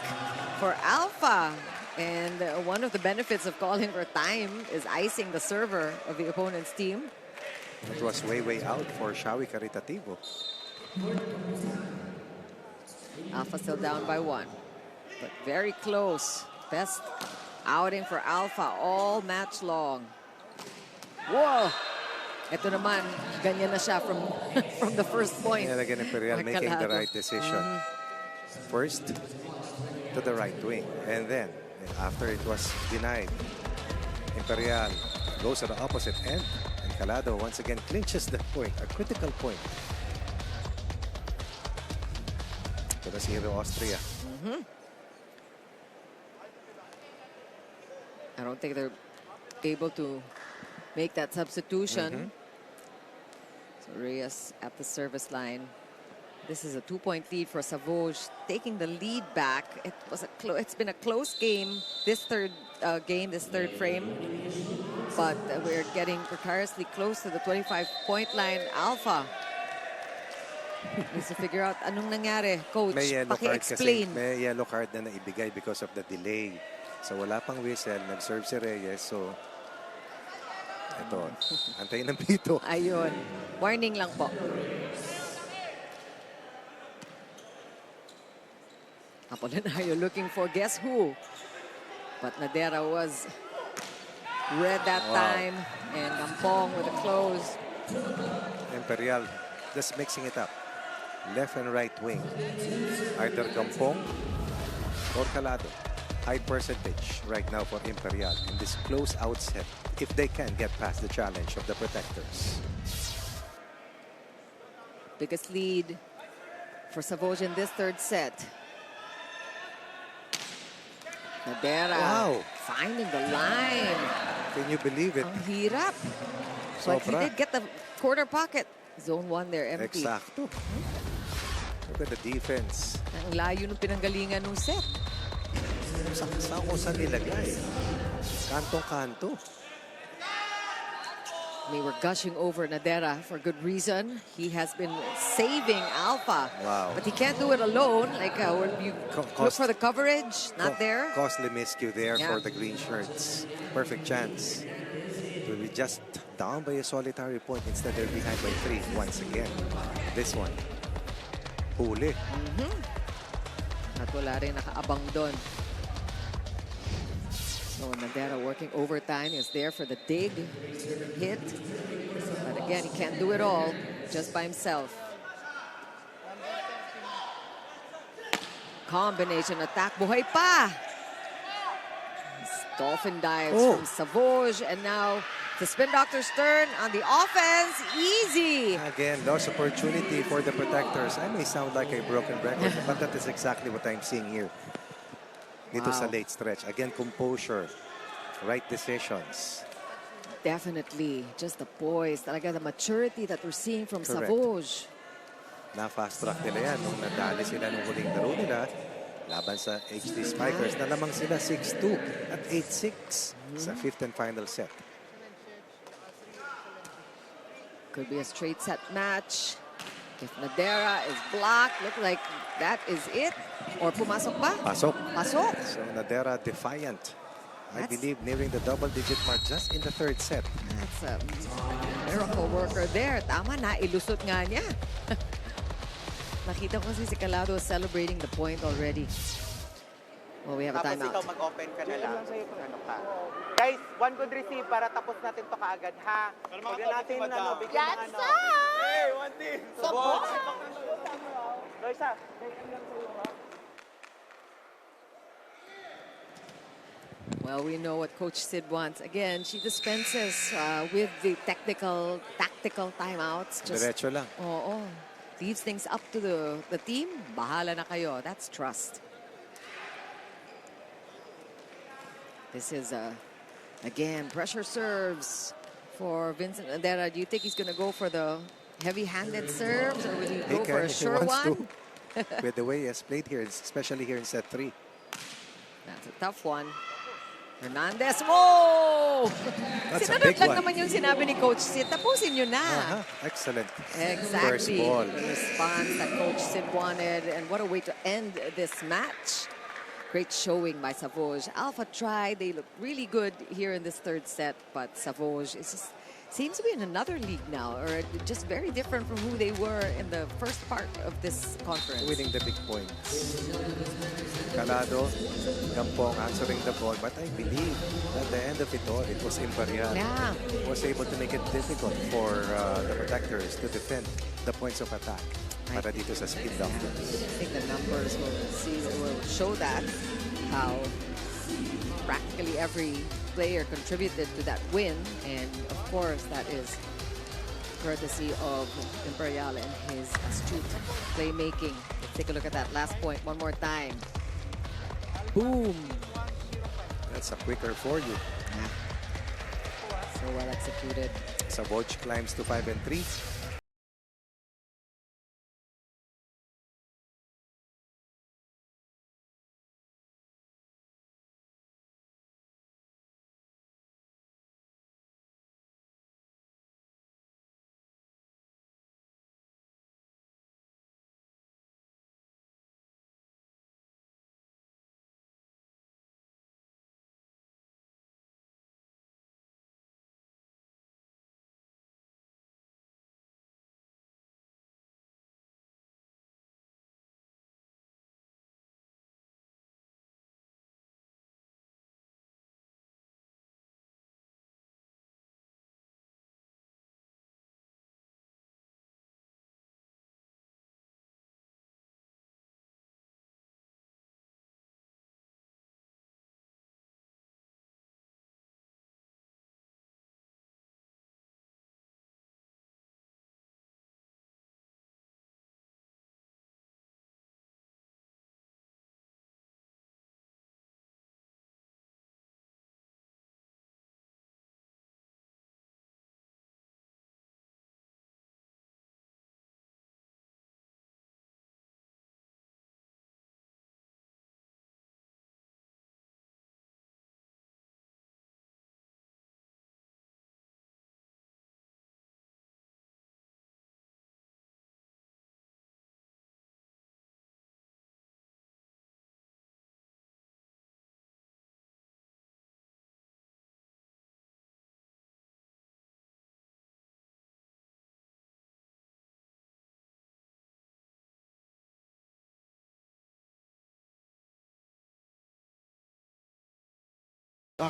for Alpha. And one of the benefits of calling for time is icing the server of the opponent's team. It was way out for Shawi Caritativo. Alpha still down by 1. But very close. Best outing for Alpha all match long. Whoa! Ito naman, ganyan na siya from, from the first point. And again, Imperial making the right decision. First, to the right wing. And then, after it was denied, Imperial goes to the opposite end. And Calado once again clinches the point, a critical point. To the Zero Austria. I don't think they're able to make that substitution. So Reyes at the service line. This is a 2-point lead for Savouge, taking the lead back. It's been a close game, this third frame, but we're getting precariously close to the 25-point line. Alpha needs to figure out anong nangyari. Coach, May yellow card kasi. paki-explain. May yellow card na naibigay because of the delay. So wala pang whistle, nag-serve si Reyes. So ito, antayin ng pito. Ayun. Warning lang po. Apolinario looking for guess who. But Nadera was read that time. And Gampong with a close. Imperial just mixing it up. Left and right wing. Either Gampong or Calado. High percentage right now for Imperial in this close outset, if they can get past the challenge of the protectors. Biggest lead for Savouge in this third set. Nadera Wow. finding the line. Can you believe it? Ang hirap. But he Sobra. did get the corner pocket. Zone 1 there, empty. Exacto. Look at the defense. Ang layo ng pinanggalingan ng set. Saan ko saan nilagay? Kantong-kanto. They were gushing over Nadera for good reason. He has been saving Alpha. Wow. But he can't do it alone. Like when you look for the coverage, not there. Costly miscue there Yeah. for the green shirts. Perfect chance. To be just down by a solitary point instead they're behind by 3 once again. This one. Huli. At wala rin nakaabang doon. So Nadera working overtime is there for the dig hit. But again, he can't do it all just by himself. Combination attack. Buhay pa! Dolphin dives from Savouge. And now the Spin Doctors turn on the offense. Easy! Again, lost opportunity for the protectors. I may sound like a broken record, but that is exactly what I'm seeing here. Dito sa late stretch. Again, composure. Right decisions. Definitely. Just the poise. Talaga the maturity that we're seeing from Correct. Savouge. Na-fast track nila yan nung nadali sila nung huling laro nila laban sa HD Spikers na lamang sila 6-2 at 8-6 sa 5th and final set. Could be a straight set match. If Nadera is blocked, look like that is it. Or pumasok ba? Pasok. Pasok. So Nadera defiant. I That's- believe nearing the double-digit mark just in the 3rd set. That's a miracle worker there. Tama na, ilusot nga niya. Nakita ko kasi si Calado celebrating the point already. Well, we have a Tapos ikaw timeout. mag-open ka na lang. Ano ka? Guys, one good receive para tapos natin to kaagad, ha? Huwag na natin, bigyan ng ano. Hey, one team! Sabot! Loisa, Well, we know what Coach Sid wants. Again, she dispenses with the tactical timeouts. Diretso lang. Oo. Leaves things up to the team. Bahala na kayo. That's trust. This is, again, pressure serves for Vincent Nadera. Do you think he's going to go for the heavy-handed serves, or will he go for a if he sure wants one? to. With the way he has played here, especially here in set 3. That's a tough one. Hernandez. Whoa! That's a Sinunod big lang one. naman yung sinabi ni Coach Sid. Tapusin nyo na. Excellent. Exactly. First ball. The response that Coach Sid wanted. And what a way to end this match. Great showing by Savouge. Alpha tried. They look really good here in this 3rd set. But Savouge seems to be in another league now, or just very different from who they were in the first part of this conference. Winning the big points. Calado, Gampong answering the ball. But I believe at the end of it all, it was Imperial. Yeah. Was able to make it difficult for the protectors to defend the points of attack para dito sa Spin Doctors. I think the numbers will show that, how practically every player contributed to that win, and of course that is courtesy of Imperial and his astute playmaking. Let's take a look at that last point one more time. Boom! That's a quicker for you. So well executed. Savouge climbs to 5 and 3.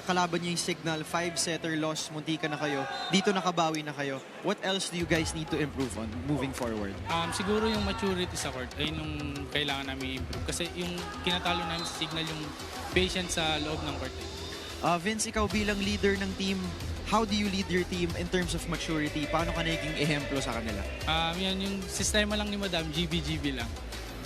kalaban niyo yung Signal, 5-setter loss, munti ka na kayo. Dito nakabawi na kayo. What else do you guys need to improve on moving forward? Siguro yung maturity sa court ay yung kailangan namin improve. Kasi yung kinatalo namin sa Signal yung patience sa loob ng court. Vince, ikaw bilang leader ng team, how do you lead your team in terms of maturity? Paano ka naging ehemplo sa kanila? Yan yung sistema lang ni Madam, GB lang.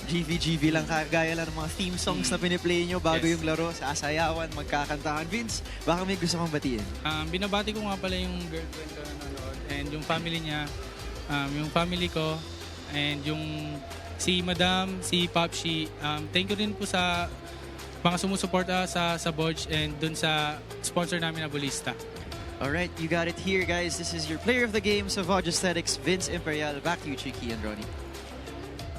GV lang, kagaya lang ng mga theme songs na piniplay nyo bago Yes. yung laro, sasayawan, magkakantahan. Vince, baka may gusto kang batiin? Binabati ko nga pala yung girlfriend ko na nanonood and yung family niya, yung family ko, and yung si Madam, si Popshi. Thank you rin po sa mga sumusuporta sa Savouge and dun sa sponsor namin na Bolista. Alright, you got it here, guys. This is your player of the game, Savouge Aesthetics, Vince Imperial. Back to you, Chiki and Ronnie.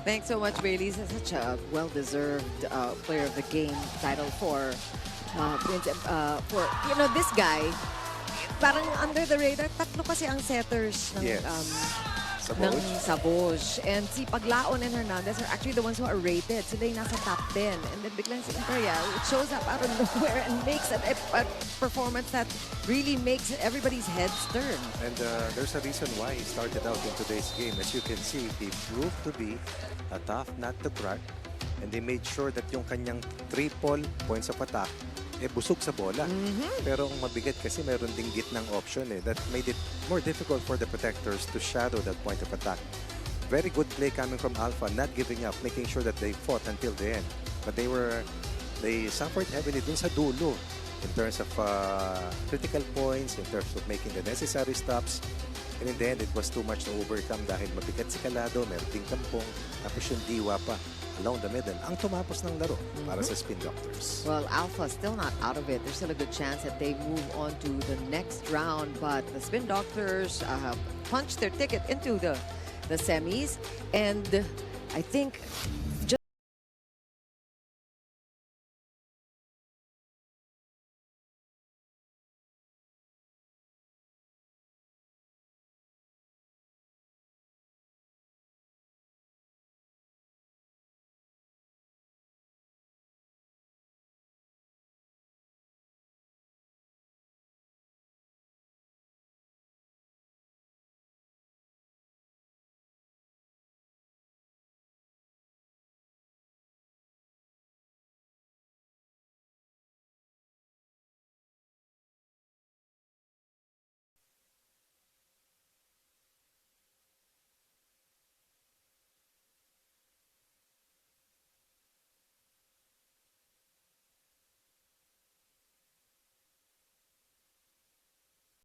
Thanks so much, Bailey. This is such a well-deserved player of the game title for this guy. Parang under the radar, tatlo kasi ang setters ng Yes. ng Savouge. Savouge. And si Paglaon and Hernandez are actually the ones who are rated. Sila yung nasa top 10. And then biglang si Imperial, it shows up out of nowhere and makes a performance that really makes everybody's heads turn. And there's a reason why he started out in today's game. As you can see, he proved to be a tough nut to crack. And they made sure that yung kanyang triple points of attack busog sa bola. Pero ang mabigat kasi meron ding gitnang option that made it more difficult for the protectors to shadow that point of attack. Very good play coming from Alpha, not giving up, making sure that they fought until the end. But they suffered heavily dun sa dulo in terms of critical points, in terms of making the necessary stops. And in the end, it was too much to overcome dahil mabigat si Calado, meron ding kampong, tapos yung diwa pa along the middle. Ang tumapos ng laro para sa Spin Doctors. Well, Alpha still not out of it. There's still a good chance that they move on to the next round. But the Spin Doctors have punched their ticket into the semis. And I think